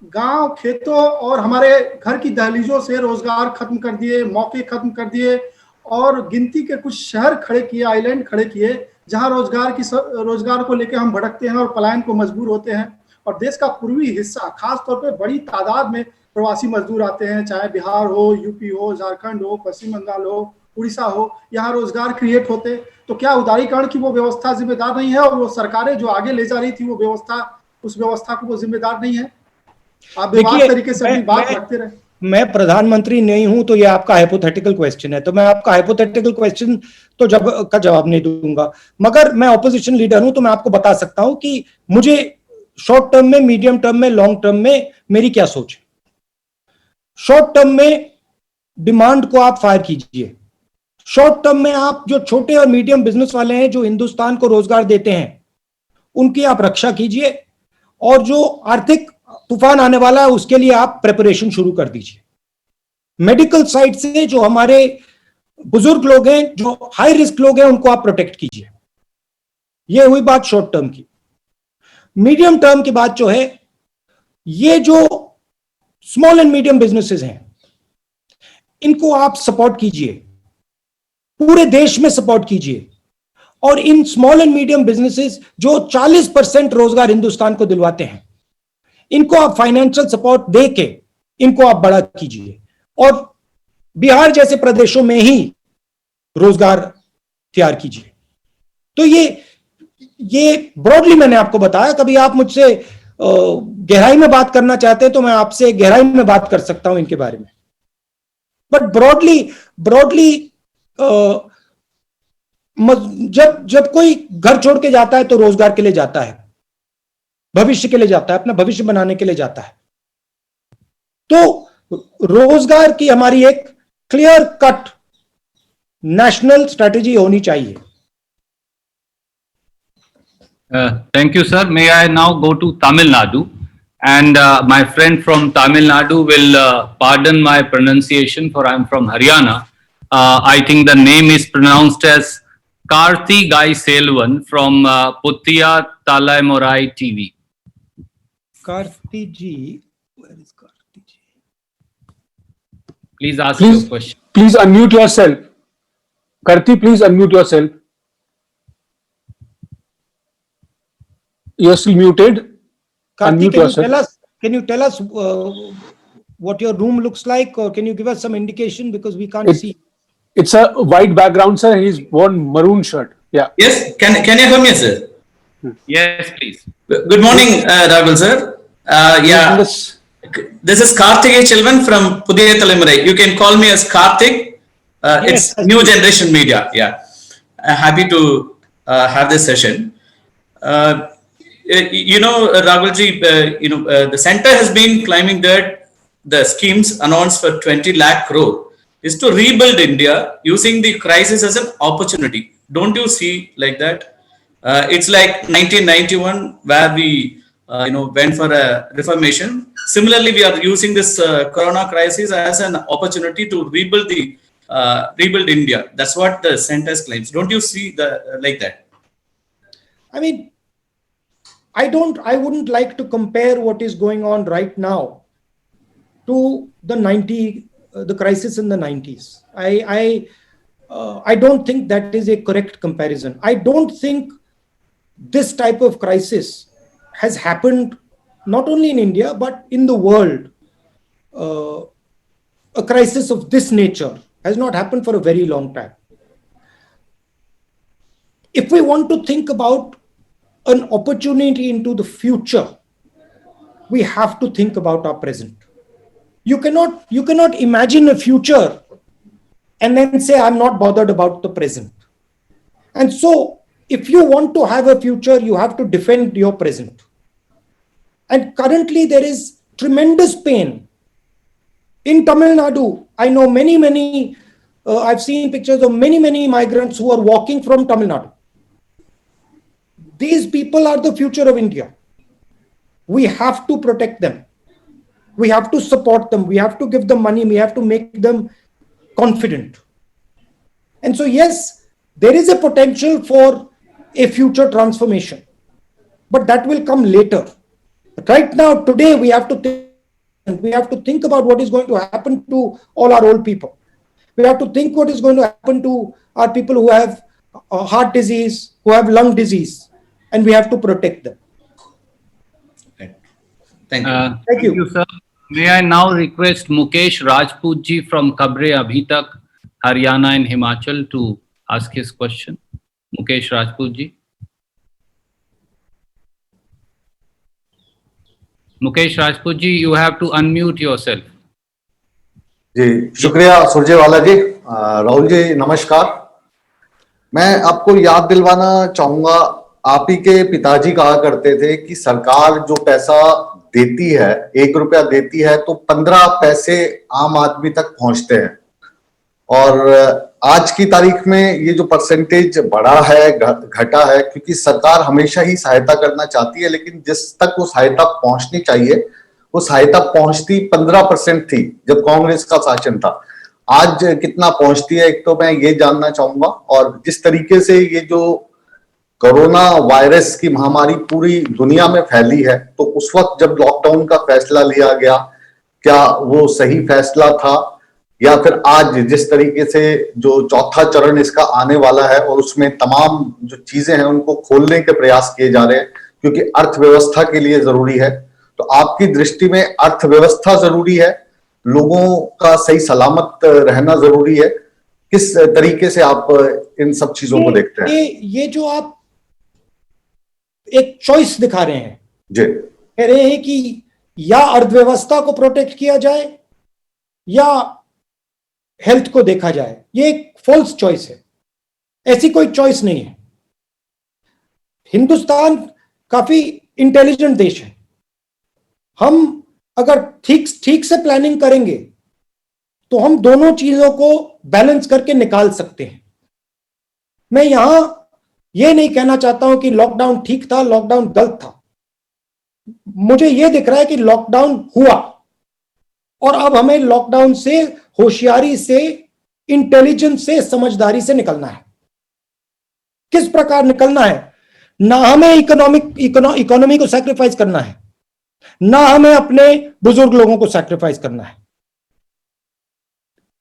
गांव, खेतों और हमारे घर की दहलीजों से रोजगार खत्म कर दिए, मौके खत्म कर दिए, और गिनती के कुछ शहर खड़े किए, आइलैंड खड़े किए, जहां रोजगार को लेकर हम भटकते हैं और पलायन को मजबूर होते हैं। और देश का पूर्वी हिस्सा खास तौर पे बड़ी तादाद में प्रवासी मजदूर आते हैं, चाहे बिहार हो, यूपी हो, झारखंड हो, पश्चिम बंगाल हो, उड़ीसा हो, यहाँ रोजगार क्रिएट होते। तो क्या उदारीकरण की वो व्यवस्था जिम्मेदार नहीं है, और वो सरकारें जो आगे ले जा रही थी वो व्यवस्था, उस व्यवस्था को वो जिम्मेदार नहीं है? आप विवाद तरीके से अपनी बात रखते रहे। मैं प्रधानमंत्री नहीं हूं, तो ये आपका हाइपोथेटिकल क्वेश्चन है, तो मैं आपका हाइपोथेटिकल क्वेश्चन तो जवाब नहीं दूंगा। मगर मैं ऑपोजिशन लीडर हूं, तो मैं आपको बता सकता हूं कि मुझे शॉर्ट टर्म में, मीडियम टर्म में, लॉन्ग टर्म में मेरी क्या सोच है। शॉर्ट टर्म में डिमांड को आप फायर कीजिए। शॉर्ट टर्म में आप जो छोटे और मीडियम बिजनेस वाले हैं जो हिंदुस्तान को रोजगार देते हैं, उनकी आप रक्षा कीजिए, और जो आर्थिक तूफान आने वाला है उसके लिए आप प्रिपरेशन शुरू कर दीजिए। मेडिकल साइड से जो हमारे बुजुर्ग लोग हैं, जो हाई रिस्क लोग हैं, उनको आप प्रोटेक्ट कीजिए। ये हुई बात शॉर्ट टर्म की। मीडियम टर्म की बात जो है, ये जो स्मॉल एंड मीडियम बिजनेसेस हैं, इनको आप सपोर्ट कीजिए, पूरे देश में सपोर्ट कीजिए। और in small and medium businesses जो 40% रोजगार हिंदुस्तान को दिलवाते हैं, इनको आप फाइनेंशियल सपोर्ट देके इनको आप बड़ा कीजिए, और बिहार जैसे प्रदेशों में ही रोजगार तैयार कीजिए। तो ये ब्रॉडली मैंने आपको बताया। कभी आप मुझसे गहराई में बात करना चाहते हैं तो मैं आपसे गहराई में बात कर सकता हूं इनके बारे में, बट ब्रॉडली जब कोई घर छोड़ के जाता है तो रोजगार के लिए जाता है, भविष्य के लिए जाता है, अपना भविष्य बनाने के लिए जाता है। तो रोजगार की हमारी एक क्लियर कट नेशनल स्ट्रेटेजी होनी चाहिए। Thank you, sir. May I now go to Tamil Nadu? And my friend from Tamil Nadu will pardon my pronunciation, for I'm from Haryana. I think the name is pronounced as Karthi Gai Selvan from Puttiya Talaimurai TV. Karthi ji, where is Karthi ji? Please ask your question. Please unmute yourself. Karthi, please unmute yourself. You're still muted. Karthi, Unmute yourself. can you tell us what your room looks like, or can you give us some indication, because we can't see? It's a white background, sir. He's worn maroon shirt. Yeah. Yes. Can you hear me, sir? Yes, please. Good morning, Rahul sir. Yeah. This is Karthik Chilvan from Pudhiya Talaimurai. You can call me as Karthik. Yes, it's new generation media. Yeah. Happy to have this session. Rahulji, the center has been claiming that the schemes announced for 20 lakh crore is to rebuild India using the crisis as an opportunity. Don't you see like that? It's like 1991 where we went for a reformation. Similarly, we are using this corona crisis as an opportunity to rebuild India. That's what the center claims. Don't you see like that? I mean, I wouldn't like to compare what is going on right now to the crisis in the 90s. I don't think that is a correct comparison. I don't think this type of crisis has happened not only in India but in the world. A crisis of this nature has not happened for a very long time. If we want to think about an opportunity into the future, we have to think about our present. You cannot imagine a future and then say, I'm not bothered about the present. And so, if you want to have a future, you have to defend your present. And currently, there is tremendous pain. In Tamil Nadu, I know many, I've seen pictures of many migrants who are walking from Tamil Nadu. These people are the future of India. We have to protect them. We have to support them. We have to give them money. We have to make them confident. And so, yes, there is a potential for a future transformation, but that will come later. But right now, today, we have to think about what is going to happen to all our old people. We have to think what is going to happen to our people who have heart disease, who have lung disease. And we have to protect them. Okay. Thank you. Thank you, sir. May I now request Mukesh Rajput ji from Khabre Abhi Tak, Haryana and Himachal to ask his question. Mukesh Rajput ji. Mukesh Rajput ji, you have to unmute yourself. जी शुक्रिया सुरजेवाला जी। राहुल जी नमस्कार। मैं आपको याद दिलवाना चाहूंगा, आप ही के पिताजी कहा करते थे कि सरकार जो पैसा देती है, 1 रुपया देती है तो 15 पैसे आम आदमी तक पहुंचते हैं। और आज की तारीख में ये जो परसेंटेज बढ़ा है, घटा है, क्योंकि सरकार हमेशा ही सहायता करना चाहती है, लेकिन जिस तक वो सहायता पहुंचनी चाहिए वो सहायता पहुंचती 15% थी जब कांग्रेस का शासन था। आज कितना पहुंचती है, एक तो मैं ये जानना चाहूंगा। और जिस तरीके से ये जो कोरोना वायरस की महामारी पूरी दुनिया में फैली है, तो उस वक्त जब लॉकडाउन का फैसला लिया गया, क्या वो सही फैसला था, या फिर आज जिस तरीके से जो चौथा चरण इसका आने वाला है और उसमें तमाम जो चीजें हैं उनको खोलने के प्रयास किए जा रहे हैं क्योंकि अर्थव्यवस्था के लिए जरूरी है। तो आपकी दृष्टि में अर्थव्यवस्था जरूरी है, लोगों का सही सलामत रहना जरूरी है, किस तरीके से आप इन सब चीजों को देखते हैं? ये जो आप एक चॉइस दिखा रहे हैं जी, कह रहे हैं कि या अर्थव्यवस्था को प्रोटेक्ट किया जाए या हेल्थ को देखा जाए, ये एक फॉल्स चॉइस है। ऐसी कोई चॉइस नहीं है। हिंदुस्तान काफी इंटेलिजेंट देश है। हम अगर ठीक से प्लानिंग करेंगे तो हम दोनों चीजों को बैलेंस करके निकाल सकते हैं। मैं यहां ये नहीं कहना चाहता हूं कि लॉकडाउन ठीक था, लॉकडाउन गलत था। मुझे यह दिख रहा है कि लॉकडाउन हुआ और अब हमें लॉकडाउन से होशियारी से, इंटेलिजेंस से, समझदारी से निकलना है। किस प्रकार निकलना है? ना हमें इकोनॉमी को सैक्रिफाइस करना है, ना हमें अपने बुजुर्ग लोगों को सैक्रिफाइस करना है।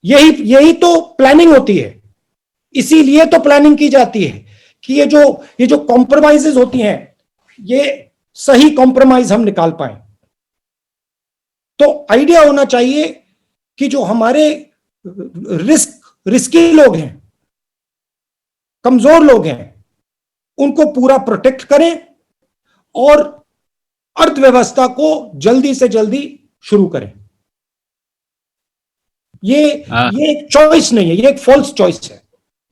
यही तो प्लानिंग होती है। इसीलिए तो प्लानिंग की जाती है कि ये जो कॉम्प्रोमाइजेस होती हैं, ये सही कॉम्प्रोमाइज हम निकाल पाए। तो आइडिया होना चाहिए कि जो हमारे रिस्की लोग हैं, कमजोर लोग हैं, उनको पूरा प्रोटेक्ट करें और अर्थव्यवस्था को जल्दी से जल्दी शुरू करें। ये एक चॉइस नहीं है, ये एक फॉल्स चॉइस है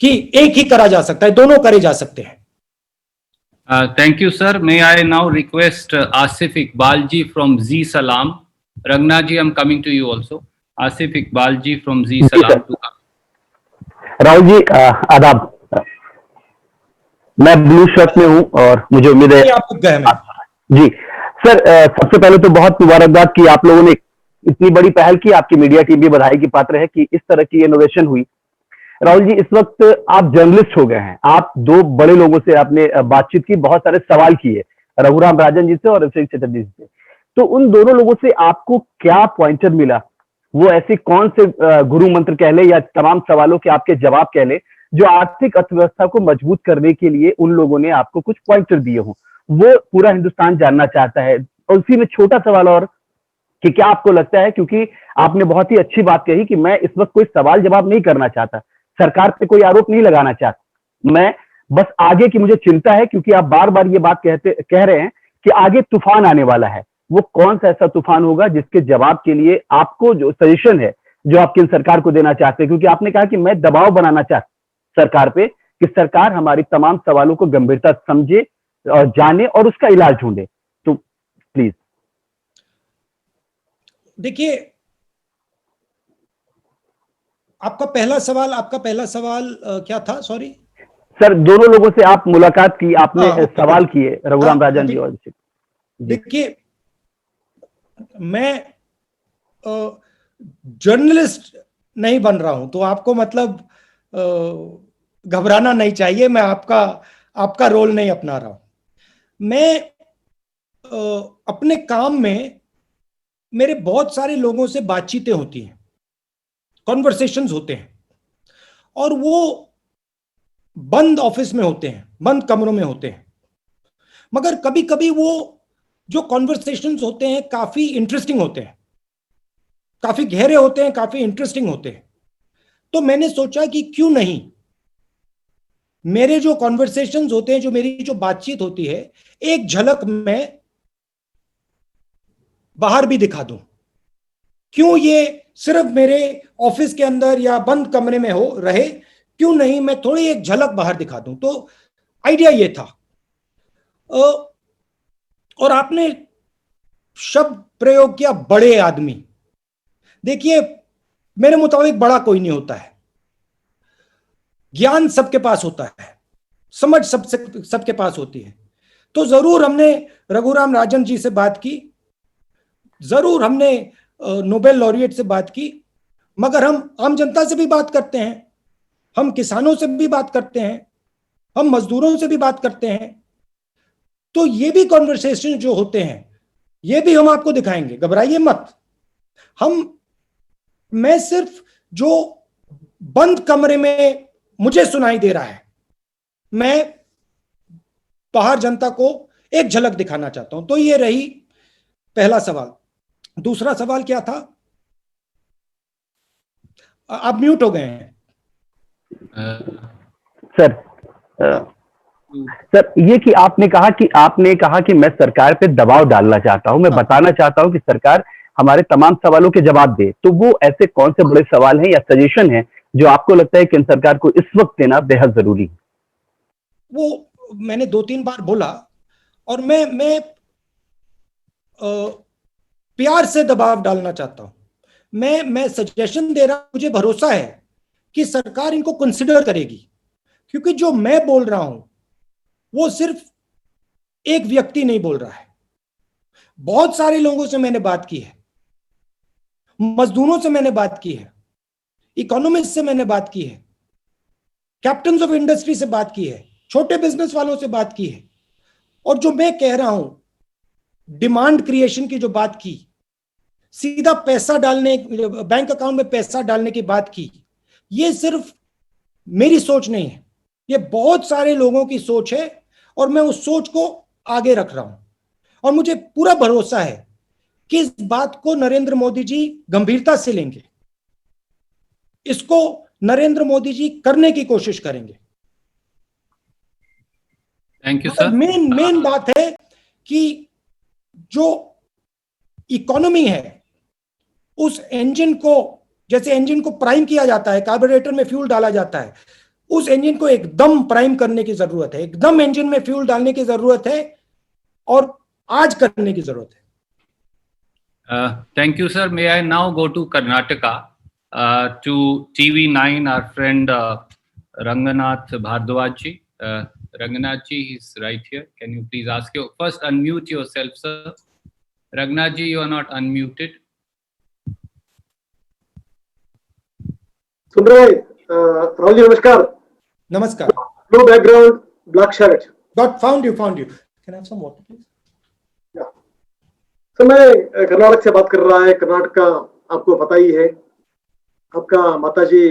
कि एक ही करा जा सकता है, दोनों करे जा सकते हैं। Thank you, sir. May I now request Asif Iqbal ji from Z Salam. Ragna ji, I'm coming to you also. Asif Iqbal ji from Z Salam to come. Rahul ji आदाब, मैं ब्लू शर्ट में हूं और मुझे उम्मीद है जी सर। सबसे पहले तो बहुत मुबारकबाद कि आप लोगों ने इतनी बड़ी पहल की, आपकी मीडिया टीम भी बधाई की पात्र है कि इस तरह की इनोवेशन हुई। राहुल जी, इस वक्त आप जर्नलिस्ट हो गए हैं, आप दो बड़े लोगों से आपने बातचीत की, बहुत सारे सवाल किए, रघुराम राजन जी से और अभिषेक चटर्जी जी से। तो उन दोनों लोगों से आपको क्या पॉइंटर मिला? वो ऐसे कौन से गुरु मंत्र कह ले या तमाम सवालों के आपके जवाब कह ले जो आर्थिक अर्थव्यवस्था को मजबूत करने के लिए उन लोगों ने आपको कुछ पॉइंटर दिए हों? वो पूरा हिंदुस्तान जानना चाहता है। और उसी में छोटा सवाल और कि क्या आपको लगता है, क्योंकि आपने बहुत ही अच्छी बात कही कि मैं इस वक्त कोई सवाल जवाब नहीं करना चाहता, सरकार पे कोई आरोप नहीं लगाना चाहता, मैं बस आगे की मुझे चिंता है, क्योंकि आप बार बार ये बात कह रहे हैं कि आगे तूफान आने वाला है। वो कौन सा ऐसा तूफान होगा जिसके जवाब के लिए आपको जो सजेशन है जो आप केंद्र सरकार को देना चाहते हैं? क्योंकि आपने कहा कि मैं दबाव बनाना चाहता सरकार पे कि सरकार हमारी तमाम सवालों को गंभीरता समझे और जाने और उसका इलाज ढूंढे। तो प्लीज। देखिए, आपका पहला सवाल क्या था? सॉरी सर, दोनों लोगों से आप मुलाकात की, आपने सवाल किए, रघुराम राजन जी और अभिषेक। देखिए, मैं जर्नलिस्ट नहीं बन रहा हूं, तो आपको मतलब घबराना नहीं चाहिए। मैं आपका रोल नहीं अपना रहा हूं। मैं अपने काम में मेरे बहुत सारे लोगों से बातचीतें होती हैं, कॉन्वर्सेशंस होते हैं, और वो बंद ऑफिस में होते हैं, बंद कमरों में होते हैं। मगर कभी कभी वो जो कॉन्वर्सेशंस होते हैं काफी इंटरेस्टिंग होते हैं, काफी गहरे होते हैं, काफी इंटरेस्टिंग होते हैं। तो मैंने सोचा कि क्यों नहीं मेरे जो कॉन्वर्सेशंस होते हैं, जो मेरी जो बातचीत होती है, एक झलक मैं बाहर भी दिखा दूं। क्यों ये सिर्फ मेरे ऑफिस के अंदर या बंद कमरे में रहे, क्यों नहीं मैं थोड़ी एक झलक बाहर दिखा दूं? तो आइडिया ये था। और आपने शब्द प्रयोग किया बड़े आदमी। देखिए, मेरे मुताबिक बड़ा कोई नहीं होता है। ज्ञान सबके पास होता है, समझ सबके पास होती है। तो जरूर हमने रघुराम राजन जी से बात की, जरूर हमने नोबेल लॉरिएट से बात की, मगर हम आम जनता से भी बात करते हैं, हम किसानों से भी बात करते हैं, हम मजदूरों से भी बात करते हैं। तो ये भी कॉन्वर्सेशन जो होते हैं, ये भी हम आपको दिखाएंगे, घबराइए मत। मैं सिर्फ जो बंद कमरे में मुझे सुनाई दे रहा है, मैं बाहर जनता को एक झलक दिखाना चाहता हूं। तो ये रही पहला सवाल। दूसरा सवाल क्या था? आप म्यूट हो गए हैं सर। सर, ये कि आपने कहा कि मैं सरकार पे दबाव डालना चाहता हूं, मैं बताना चाहता हूं कि सरकार हमारे तमाम सवालों के जवाब दे। तो वो ऐसे कौन से बड़े सवाल हैं या सजेशन हैं जो आपको लगता है केंद्र सरकार को इस वक्त देना बेहद जरूरी है? वो मैंने 2-3 बार बोला, और मैं प्यार से दबाव डालना चाहता हूं। मैं सजेशन दे रहा हूं, मुझे भरोसा है कि सरकार इनको कंसिडर करेगी, क्योंकि जो मैं बोल रहा हूं वो सिर्फ एक व्यक्ति नहीं बोल रहा है, बहुत सारे लोगों से मैंने बात की है, मजदूरों से मैंने बात की है, इकोनॉमिस्ट से मैंने बात की है, कैप्टन्स ऑफ इंडस्ट्री से बात की है, छोटे बिजनेस वालों से बात की है। और जो मैं कह रहा हूं, डिमांड क्रिएशन की जो बात की, सीधा पैसा डालने, बैंक अकाउंट में पैसा डालने की बात की, ये सिर्फ मेरी सोच नहीं है, ये बहुत सारे लोगों की सोच है और मैं उस सोच को आगे रख रहा हूं। और मुझे पूरा भरोसा है कि इस बात को नरेंद्र मोदी जी गंभीरता से लेंगे, इसको नरेंद्र मोदी जी करने की कोशिश करेंगे। Thank you sir. मेन बात है कि जो इकोनॉमी है, उस इंजन को, जैसे इंजन को प्राइम किया जाता है, कार्बोरेटर में फ्यूल डाला जाता है, उस इंजन को एकदम प्राइम करने की जरूरत है, एकदम इंजन में फ्यूल डालने की जरूरत है और आज करने की जरूरत है। Thank you sir. May I now go to Karnataka, to TV9, our friend Ranganath Bhardwaj ji. Ranganath ji is right here. Can you please ask you first unmute yourself, sir? Ranganath ji, you are not unmuted. सुन रहे राहुल जी, नमस्कार। नमस्कार। Blue background, black shirt. Got found you. Can I have some water, please? Yeah. तो मैं कर्नाटक से बात कर रहा है। कर्नाटक का आपको पता ही है, आपका माताजी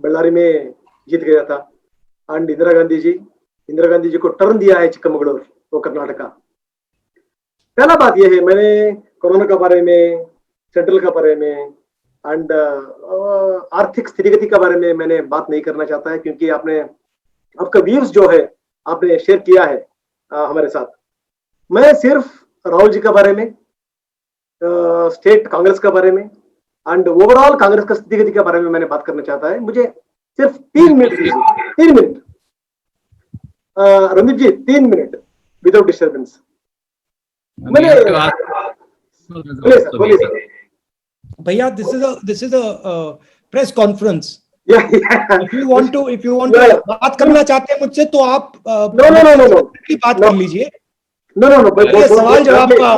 बल्लारी में जीत गया था एंड इंदिरा गांधी जी को टर्न दिया है चिक्कमगलूर, वो कर्नाटक का। पहला बात यह है, मैंने कोरोना के बारे में, सेंट्रल के बारे में एंड आर्थिक स्थितिगति के बारे में मैंने बात नहीं करना चाहता है, क्योंकि आपका व्यूज जो है आपने शेयर किया है हमारे साथ। मैं सिर्फ राहुल जी के बारे में, स्टेट कांग्रेस के बारे में एंड ओवरऑल कांग्रेस का स्थितिगति के बारे में मैंने बात करना चाहता है। मुझे सिर्फ 3 मिनट दीजिए, 3 मिनट। रणदीप जी, 3 मिनट विदाउट डिस्टर्बेंस। मैंने भैया, this is a press conference. If you want to बात करना चाहते हैं मुझसे, तो आप बात कर लीजिए। सवाल जवाब का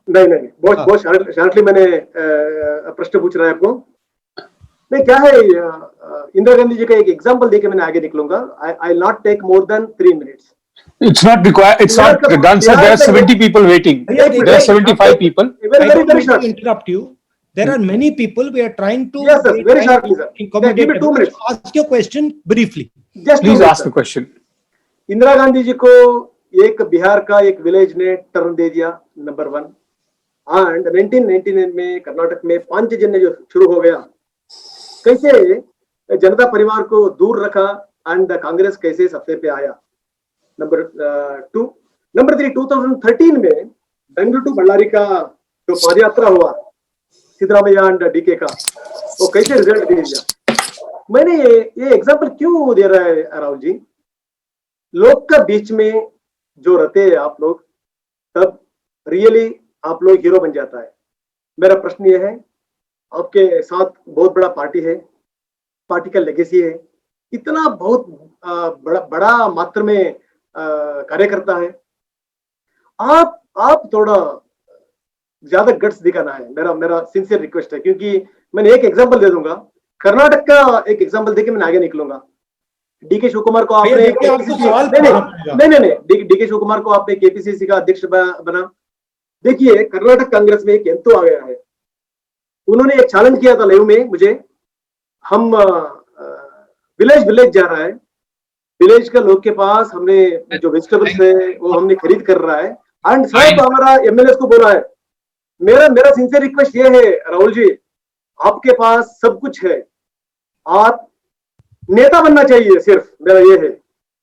नहीं, बहुत शार्टली मैंने प्रश्न पूछ रहा है आपको। नहीं, क्या है, इंदिरा गांधी जी का एक एग्जांपल देके मैंने आगे निकलूंगा। I will not take more than 3 minutes. It's not required. It's not done, sir. There are 70 people waiting. There are 75 people. Very short. Interrupt you. There are many people. We are trying to. Yes, sir. Very shortly, sir. Give me 2 minutes. Ask your question briefly. Please ask the question. Indira Gandhi ji को एक बिहार का एक village ने turn दे दिया, number 1। And 1999 में कर्नाटक में 5 जन जो शुरू हो गया, कैसे जनता परिवार को दूर रखा एंड कांग्रेस कैसे सबसे पे आया, नंबर 2। नंबर 3, 2013 में बेंगलुरु टू बल्लारी का जो पदयात्रा हुआ सिद्धरामैया एंड डीके का, वो कैसे रिजल्ट दे दिया। मैंने ये एग्जांपल क्यों दे रहा है राहुल जी, लोग का बीच में जो रहते हैं आप लोग, तब रियली आप लोग हीरो बन जाता है। मेरा प्रश्न ये है, आपके साथ बहुत बड़ा पार्टी है, पार्टी का लेगेसी है, इतना बहुत बड़ा मात्रा में कार्यकर्ता है, आप थोड़ा ज्यादा गट्स दिखाना है, मेरा सिंसियर रिक्वेस्ट है। क्योंकि मैंने एक एग्जांपल दे दूंगा, कर्नाटक का एक एग्जांपल देके मैं आगे निकलूंगा। डीके शिव कुमार को आपने डीके शिव कुमार को आपने केपीसीसी का अध्यक्ष बना। देखिए, कर्नाटक कांग्रेस में एक एंतो आ गया है, उन्होंने एक चैलेंज किया था लाइव में मुझे, हम विलेज जा रहा है, विलेज का लोग के पास हमने जो वेजिटेबल्स है वो हमने खरीद कर रहा है एंड सब हमारा एमएलए को बोला है। मेरा सिंसियर रिक्वेस्ट ये है राहुल जी, आपके पास सब कुछ है, आप नेता बनना चाहिए, सिर्फ मेरा ये है,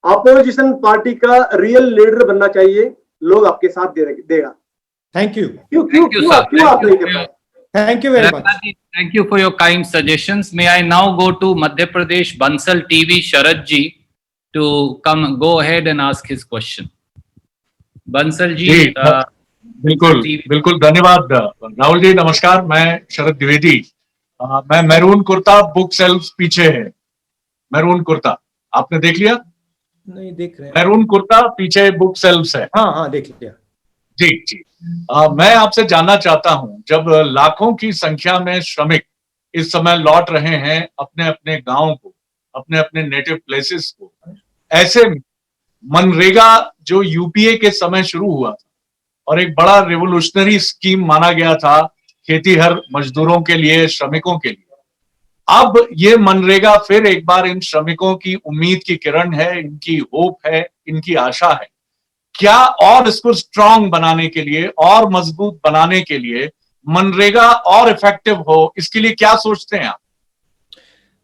अपोजिशन पार्टी का रियल लीडर बनना चाहिए, लोग आपके साथ देगा। Thank you. क्यों आप नहीं कर पाए? Thank you very much. Thank you for your kind suggestions. May I now go to Madhya Pradesh, Bansal TV, Sharad ji, to go ahead and ask his question. Bansal ji, बिल्कुल धन्यवाद राहुल जी। नमस्कार, मैं शरद द्विवेदी। मैं मैरून कुर्ता, बुक सेल्फ पीछे है, maroon kurta आपने देख लिया? नहीं देख रहे हैं। मैरून कुर्ता पीछे बुक सेल्फ है। हाँ देख लिया जी मैं आपसे जानना चाहता हूं, जब लाखों की संख्या में श्रमिक इस समय लौट रहे हैं अपने अपने गांव को, अपने अपने नेटिव प्लेसेस को, ऐसे में मनरेगा जो यूपीए के समय शुरू हुआ था और एक बड़ा रिवोल्यूशनरी स्कीम माना गया था खेतीहर मजदूरों के लिए, श्रमिकों के लिए, अब ये मनरेगा फिर एक बार इन श्रमिकों की उम्मीद की किरण है, इनकी होप है, इनकी आशा है। क्या और इसको स्ट्रांग बनाने के लिए और मजबूत बनाने के लिए मनरेगा और इफेक्टिव हो, इसके लिए क्या सोचते हैं आप?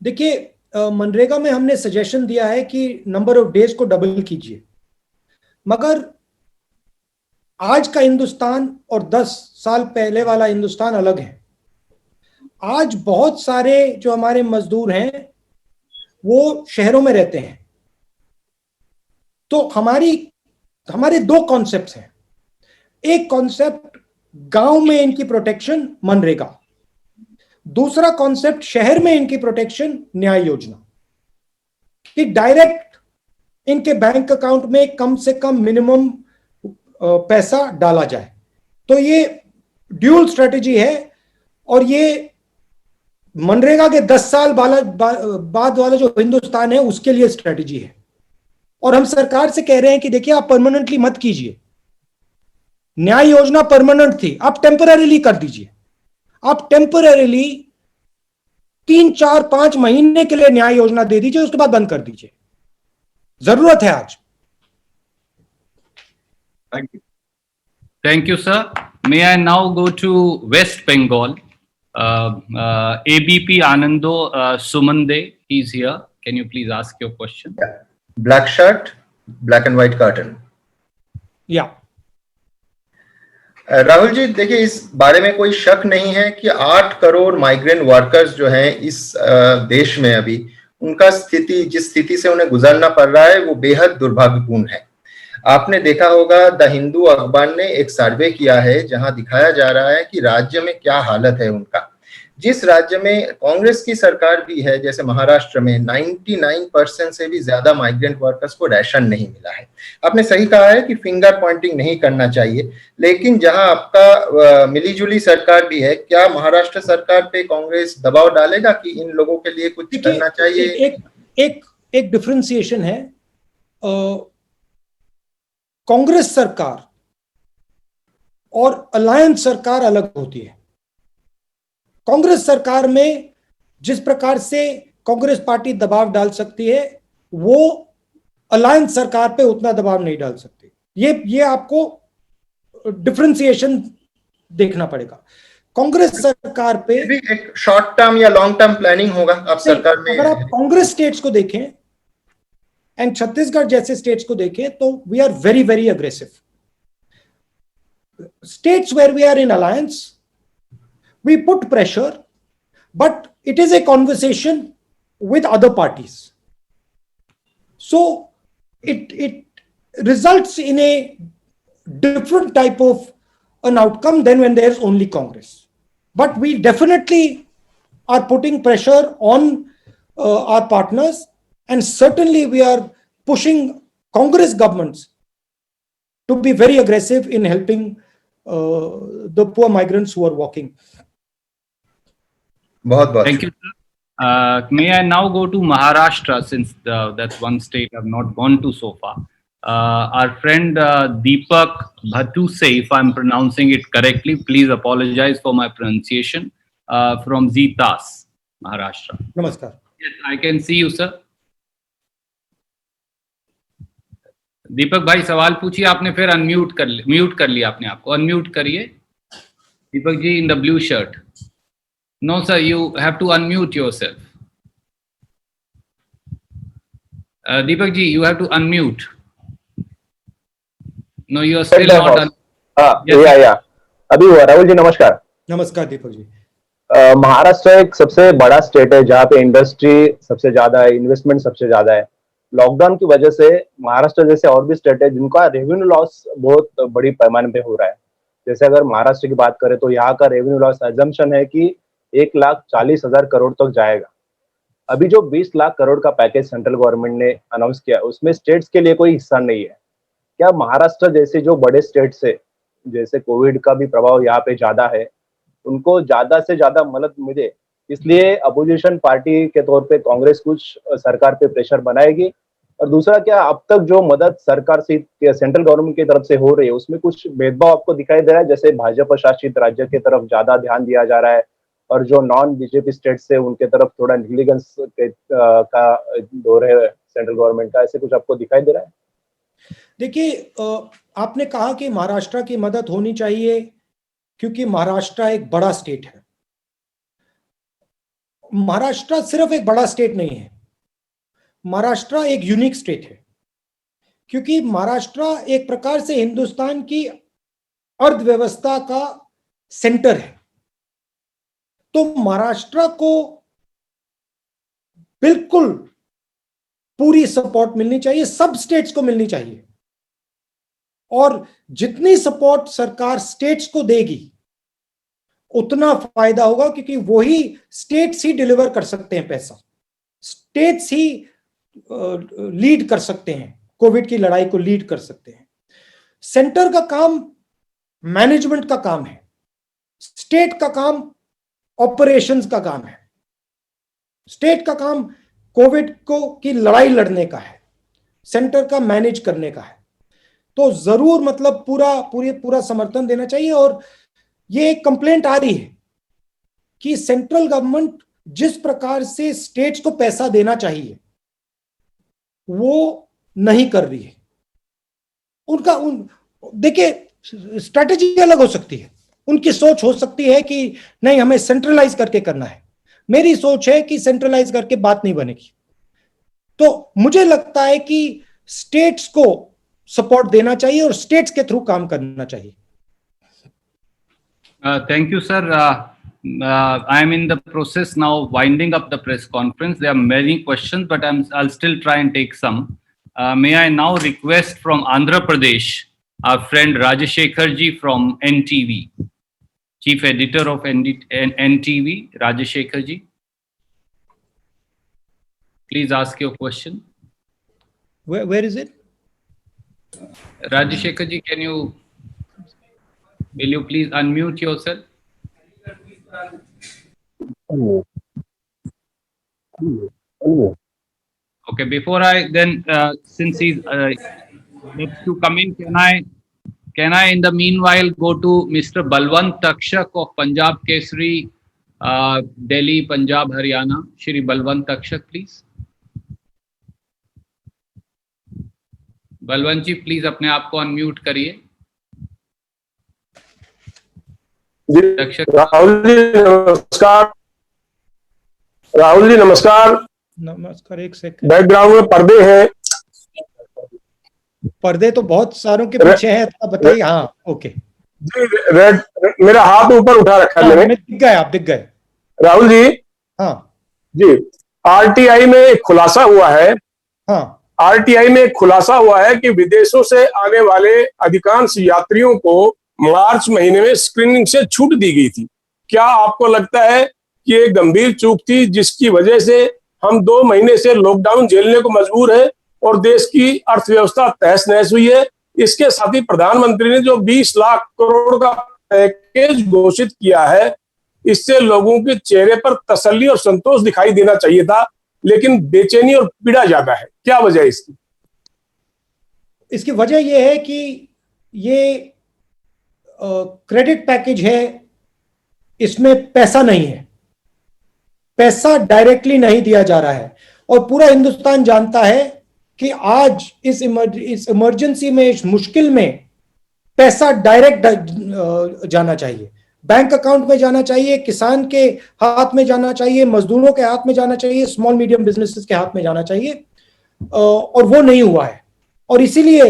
देखिए, मनरेगा में हमने सजेशन दिया है कि नंबर ऑफ डेज को डबल कीजिए, मगर आज का हिंदुस्तान और 10 साल पहले वाला हिंदुस्तान अलग है। आज बहुत सारे जो हमारे मजदूर हैं वो शहरों में रहते हैं, तो हमारे दो कॉन्सेप्ट्स हैं। एक कॉन्सेप्ट गांव में इनकी प्रोटेक्शन, मनरेगा। दूसरा कॉन्सेप्ट शहर में इनकी प्रोटेक्शन, न्याय योजना, कि डायरेक्ट इनके बैंक अकाउंट में कम से कम मिनिमम पैसा डाला जाए। तो ये ड्यूल स्ट्रेटेजी है, और ये मनरेगा के 10 साल बाद वाला जो हिंदुस्तान है उसके लिए स्ट्रेटेजी है। और हम सरकार से कह रहे हैं कि देखिए, आप परमानेंटली मत कीजिए। न्याय योजना परमानेंट थी, आप टेम्पररीली कर दीजिए। आप टेम्पररीली 3, 4, 5 महीने के लिए न्याय योजना दे दीजिए, उसके बाद बंद कर दीजिए। जरूरत है आज। Thank you, sir. May I now go to West Bengal? ABP Anando Sumande, he's here. Can you please ask your question? Black shirt, black and white curtain. Yeah. Rahul ji, देखिए, इस बारे में कोई शक नहीं है कि 8 करोड़ माइग्रेंट वर्कर्स जो हैं इस देश में, अभी उनका स्थिति, जिस स्थिति से उन्हें गुजरना पड़ रहा है, वो बेहद दुर्भाग्यपूर्ण है। आपने देखा होगा, द हिंदू अखबार ने एक सर्वे किया है जहां दिखाया जा रहा है कि राज्य में क्या हालत है उनका। जिस राज्य में कांग्रेस की सरकार भी है, जैसे महाराष्ट्र में 99% से भी ज्यादा माइग्रेंट वर्कर्स को राशन नहीं मिला है। आपने सही कहा है कि फिंगर पॉइंटिंग नहीं करना चाहिए, लेकिन जहां आपका मिलीजुली सरकार भी है, क्या महाराष्ट्र सरकार पे कांग्रेस दबाव डालेगा कि इन लोगों के लिए कुछ करना चाहिए? एक डिफरेंशिएशन है। कांग्रेस सरकार और अलायंस सरकार अलग होती है। कांग्रेस सरकार में जिस प्रकार से कांग्रेस पार्टी दबाव डाल सकती है, वो अलायंस सरकार पे उतना दबाव नहीं डाल सकती। ये आपको डिफरेंशिएशन देखना पड़ेगा। कांग्रेस सरकार पे एक शॉर्ट टर्म या लॉन्ग टर्म प्लानिंग होगा आप सरकार में। अगर आप कांग्रेस स्टेट्स को देखें एंड छत्तीसगढ़ जैसे स्टेट्स को देखें, तो we are very very aggressive. States where we are in alliance, we put pressure, but it is a conversation with other parties. So it results in a different type of an outcome than when there's only Congress. But we definitely are putting pressure on our partners, and certainly we are pushing Congress governments to be very aggressive in helping the poor migrants who are walking. Thank you, sir. May I now go to Maharashtra, since that's one state I've not gone to so far. Our friend Deepak Bhatuse, if I'm pronouncing it correctly, please apologize for my pronunciation, from Zitas, Maharashtra. Namaskar. Yes, I can see you, sir. दीपक भाई, सवाल पूछिए। आपने फिर mute कर लिया अपने आप को। अनम्यूट करिए Deepak ji in the blue shirt. No, sir, you have to unmute yourself. Deepak ji, you have to unmute. No, you are still not. Yeah. अभी हुआ। राहुल जी नमस्कार। नमस्कार दीपक जी। महाराष्ट्र एक सबसे बड़ा स्टेट है जहाँ पे इंडस्ट्री सबसे ज्यादा है, इन्वेस्टमेंट सबसे ज्यादा है। लॉकडाउन की वजह से महाराष्ट्र जैसे और भी स्टेट है जिनका रेवेन्यू लॉस बहुत बड़ी पैमाने पे हो रहा है। जैसे अगर महाराष्ट्र की बात करें तो यहाँ का रेवेन्यू लॉस एजम्पशन है कि 1,40,000 करोड़ तक जाएगा। अभी जो 20 लाख करोड़ का पैकेज सेंट्रल गवर्नमेंट ने अनाउंस किया, उसमें स्टेट्स के लिए कोई हिस्सा नहीं है। क्या महाराष्ट्र जैसे जो बड़े स्टेट्स है जैसे कोविड का भी प्रभाव यहाँ पे ज्यादा है, उनको ज्यादा से ज्यादा मदद मिले, इसलिए अपोजिशन पार्टी के तौर पे कांग्रेस कुछ सरकार पे प्रेशर बनाएगी। और दूसरा, क्या अब तक जो मदद सरकार से सेंट्रल गवर्नमेंट की तरफ से हो रही है उसमें कुछ भेदभाव आपको दिखाई दे रहा है? जैसे भाजपा शासित राज्य की तरफ ज्यादा ध्यान दिया जा रहा है और जो नॉन बीजेपी स्टेट्स है उनके तरफ थोड़ा निगलिजेंस का दौर है सेंट्रल गवर्नमेंट का, ऐसे कुछ आपको दिखाई दे रहा है? देखिए, आपने कहा कि महाराष्ट्र की मदद होनी चाहिए क्योंकि महाराष्ट्र एक बड़ा स्टेट है। महाराष्ट्र सिर्फ एक बड़ा स्टेट नहीं है, महाराष्ट्र एक यूनिक स्टेट है क्योंकि महाराष्ट्र एक प्रकार से हिंदुस्तान की अर्थव्यवस्था का सेंटर है। तो महाराष्ट्र को बिल्कुल पूरी सपोर्ट मिलनी चाहिए, सब स्टेट्स को मिलनी चाहिए, और जितनी सपोर्ट सरकार स्टेट्स को देगी उतना फायदा होगा क्योंकि वही स्टेट्स ही डिलीवर कर सकते हैं पैसा, स्टेट्स ही लीड कर सकते हैं, कोविड की लड़ाई को लीड कर सकते हैं। सेंटर का काम मैनेजमेंट का काम है, स्टेट का काम ऑपरेशंस का काम है। स्टेट का काम कोविड को की लड़ाई लड़ने का है, सेंटर का मैनेज करने का है। तो जरूर मतलब पूरा समर्थन देना चाहिए। और ये एक कंप्लेंट आ रही है कि सेंट्रल गवर्नमेंट जिस प्रकार से स्टेट्स को पैसा देना चाहिए वो नहीं कर रही है। देखिए स्ट्रैटेजी अलग हो सकती है, उनकी सोच हो सकती है कि नहीं हमें सेंट्रलाइज करके करना है, मेरी सोच है कि सेंट्रलाइज करके बात नहीं बनेगी। तो मुझे लगता है कि स्टेट्स को सपोर्ट देना चाहिए और स्टेट्स के थ्रू काम करना चाहिए। Thank you, sir. I am in the process now winding up the press conference. There are many questions, but I'll still try and take some. May I now request from Andhra Pradesh, our friend Rajashekhar ji from NTV, Chief Editor of NTV, Rajashekhar ji. Please ask your question. Where is it? Rajashekhar ji, will you please unmute yourself? Okay, before I then, since he's next to come in, can I in the meanwhile go to Mr. Balwant Takshak of Punjab Kesari, Delhi, Punjab, Haryana. Shri Balwant Takshak, please. Balwant ji please अपने आप को unmute करिए। राहुल जी नमस्कार। राहुल जी नमस्कार। नमस्कार। एक second, background में पर्दे हैं। पर्दे तो बहुत सारों के पीछे हैं, तो बताइए। हाँ ओके जी, रेड मेरा हाथ ऊपर उठा रखा है मैंने। दिख गए, आप दिख गए राहुल जी। हाँ जी, आरटीआई में एक खुलासा हुआ है। हाँ, आरटीआई में खुलासा हुआ है कि विदेशों से आने वाले अधिकांश यात्रियों को मार्च महीने में स्क्रीनिंग से छूट दी गई थी। क्या आपको लगता है कि ये गंभीर चूक थी जिसकी वजह से हम 2 महीने से लॉकडाउन झेलने को मजबूर है और देश की अर्थव्यवस्था तहस नहस हुई है? इसके साथ ही प्रधानमंत्री ने जो 20 लाख करोड़ का पैकेज घोषित किया है, इससे लोगों के चेहरे पर तसल्ली और संतोष दिखाई देना चाहिए था, लेकिन बेचैनी और पीड़ा ज्यादा है। क्या वजह है इसकी? इसकी वजह यह है कि ये क्रेडिट पैकेज है, इसमें पैसा नहीं है, पैसा डायरेक्टली नहीं दिया जा रहा है। और पूरा हिंदुस्तान जानता है कि आज इस इमरजेंसी में, इस मुश्किल में पैसा डायरेक्ट जाना चाहिए, बैंक अकाउंट में जाना चाहिए, किसान के हाथ में जाना चाहिए, मजदूरों के हाथ में जाना चाहिए, स्मॉल मीडियम बिजनेसेस के हाथ में जाना चाहिए, और वो नहीं हुआ है। और इसीलिए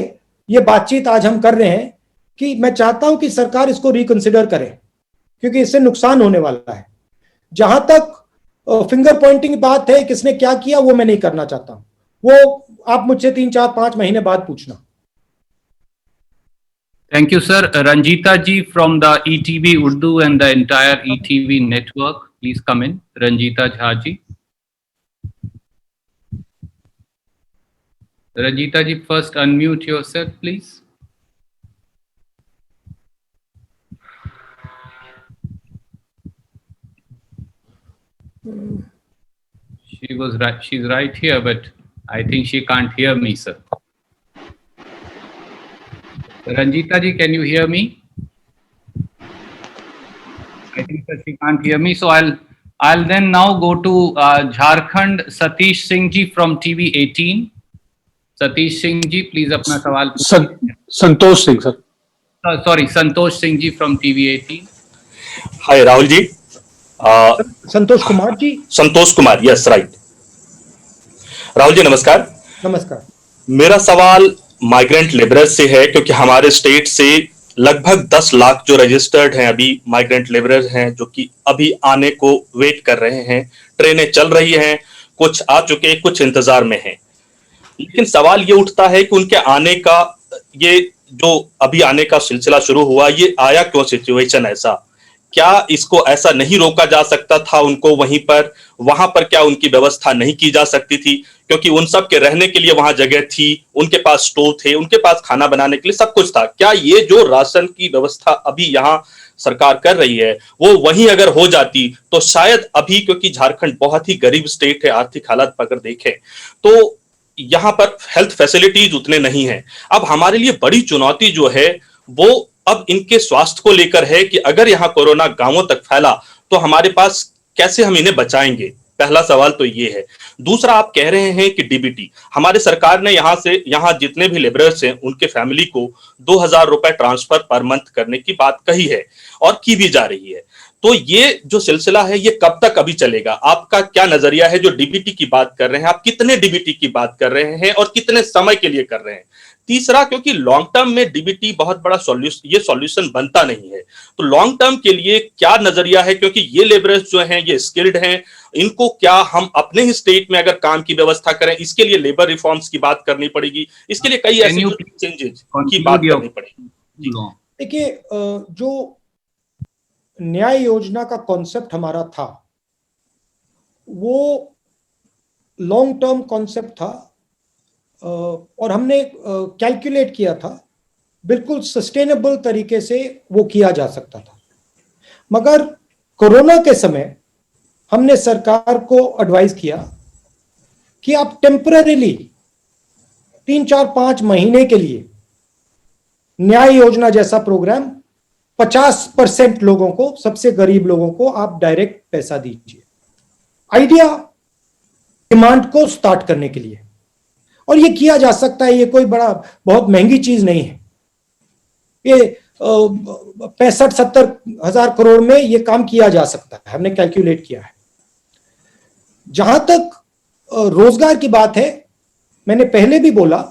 ये बातचीत आज हम कर रहे हैं कि मैं चाहता हूं कि सरकार इसको रिकंसिडर करे, क्योंकि इससे नुकसान होने वाला है। जहां तक फिंगर पॉइंटिंग की बात है, किसने क्या किया, वो मैं नहीं करना चाहता हूं, वो आप मुझसे 3, 4, 5 महीने बाद पूछना। Thank you, sir. Ranjita ji from the ETV Urdu and the entire ETV network, please come in. Ranjita Jha ji. Ranjita ji, first unmute yourself, please. she's right here, but I think she can't hear me, sir. Ranjita ji, can you hear me? I think that she can't hear me, so I'll then now go to Jharkhand, Satish Singh ji from TV 18. Satish Singh ji, please अपना सवाल पूछिए. Santosh Singh sir. Sorry, Santosh Singh ji from TV 18. Hi Rahul ji. Santosh Kumar ji. Santosh Kumar, yes right. Rahul ji नमस्कार. नमस्कार. मेरा सवाल migrant labourers से है, क्योंकि हमारे स्टेट से लगभग 10 लाख जो रजिस्टर्ड हैं अभी माइग्रेंट लेबरर्स हैं, जो कि अभी आने को वेट कर रहे हैं. ट्रेनें चल रही हैं, कुछ आ चुके, कुछ इंतजार में हैं. लेकिन सवाल ये उठता है कि उनके आने का, ये जो अभी आने का सिलसिला शुरू हुआ, ये आया क्यों सिचुएशन ऐसा? क्या इसको ऐसा नहीं रोका जा सकता था उनको वहां पर क्या उनकी व्यवस्था नहीं की जा सकती थी? क्योंकि उन सब के रहने के लिए वहां जगह थी, उनके पास स्टोव थे, उनके पास खाना बनाने के लिए सब कुछ था. क्या ये जो राशन की व्यवस्था अभी यहाँ सरकार कर रही है, वो वहीं अगर हो जाती तो शायद अभी, क्योंकि झारखंड बहुत ही गरीब स्टेट है, आर्थिक हालत अगर देखें तो यहाँ पर हेल्थ फैसिलिटीज उतने नहीं हैं. अब हमारे लिए बड़ी चुनौती जो है वो अब इनके स्वास्थ्य को लेकर है कि अगर यहाँ कोरोना गांवों तक फैला तो हमारे पास कैसे हम इन्हें बचाएंगे. पहला सवाल तो ये है. दूसरा, आप कह रहे हैं कि डीबीटी, हमारे सरकार ने यहाँ जितने भी लेबरर्स हैं उनके फैमिली को 2000 रुपए ट्रांसफर पर मंथ करने की बात कही है और की भी जा रही है. तो ये जो सिलसिला है ये कब तक अभी चलेगा? आपका क्या नजरिया है जो डीबीटी की बात कर रहे हैं? आप कितने डीबीटी की बात कर रहे हैं और कितने समय के लिए कर रहे हैं? तीसरा, क्योंकि लॉन्ग टर्म में डीबीटी बहुत बड़ा सॉल्यूशन बनता नहीं है, तो लॉन्ग टर्म के लिए क्या नजरिया है? क्योंकि ये लेबरर्स जो हैं ये स्किल्ड हैं, इनको क्या हम अपने ही स्टेट में अगर काम की व्यवस्था करें, इसके लिए लेबर रिफॉर्म्स की बात करनी पड़ेगी, इसके लिए कई ऐसे चेंजेस की बात करनी पड़ेगी. देखिए, जो न्याय योजना का कॉन्सेप्ट हमारा था वो लॉन्ग टर्म कॉन्सेप्ट था और हमने कैलकुलेट किया था, बिल्कुल सस्टेनेबल तरीके से वो किया जा सकता था. मगर कोरोना के समय हमने सरकार को एडवाइस किया कि आप टेम्पररीली 3-4-5 महीने के लिए न्याय योजना जैसा प्रोग्राम 50% लोगों को, सबसे गरीब लोगों को आप डायरेक्ट पैसा दीजिए. आइडिया डिमांड को स्टार्ट करने के लिए, और ये किया जा सकता है. ये कोई बहुत महंगी चीज नहीं है. ये 65-70 हजार करोड़ में ये काम किया जा सकता है, हमने कैलकुलेट किया है. जहां तक रोजगार की बात है, मैंने पहले भी बोला,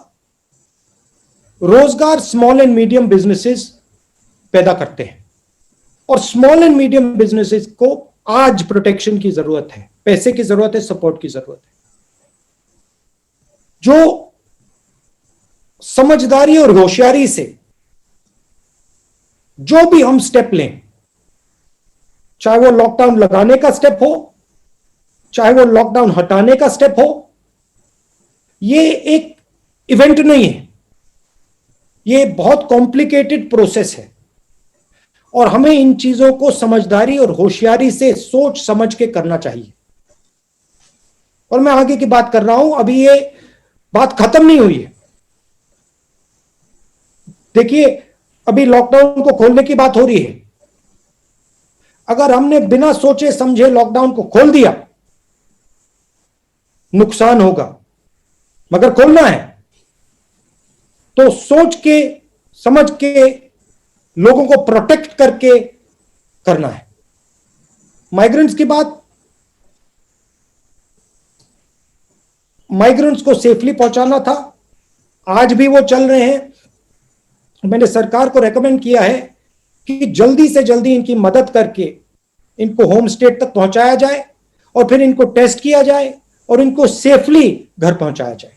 रोजगार स्मॉल एंड मीडियम बिजनेसेस पैदा करते हैं और स्मॉल एंड मीडियम बिजनेसेस को आज प्रोटेक्शन की जरूरत है, पैसे की जरूरत है, सपोर्ट की जरूरत है. जो समझदारी और होशियारी से जो भी हम स्टेप लें, चाहे वो लॉकडाउन लगाने का स्टेप हो, चाहे वो लॉकडाउन हटाने का स्टेप हो, ये एक इवेंट नहीं है, ये बहुत कॉम्प्लिकेटेड प्रोसेस है और हमें इन चीजों को समझदारी और होशियारी से सोच समझ के करना चाहिए. और मैं आगे की बात कर रहा हूं, अभी ये बात खत्म नहीं हुई है. देखिए, अभी लॉकडाउन को खोलने की बात हो रही है. अगर हमने बिना सोचे समझे लॉकडाउन को खोल दिया, नुकसान होगा. मगर खोलना है तो सोच के समझ के लोगों को प्रोटेक्ट करके करना है. माइग्रेंट्स की बात, माइग्रेंट्स को सेफली पहुंचाना था, आज भी वो चल रहे हैं. मैंने सरकार को रेकमेंड किया है कि जल्दी से जल्दी इनकी मदद करके इनको होम स्टेट तक पहुंचाया जाए और फिर इनको टेस्ट किया जाए और इनको सेफली घर पहुंचाया जाए.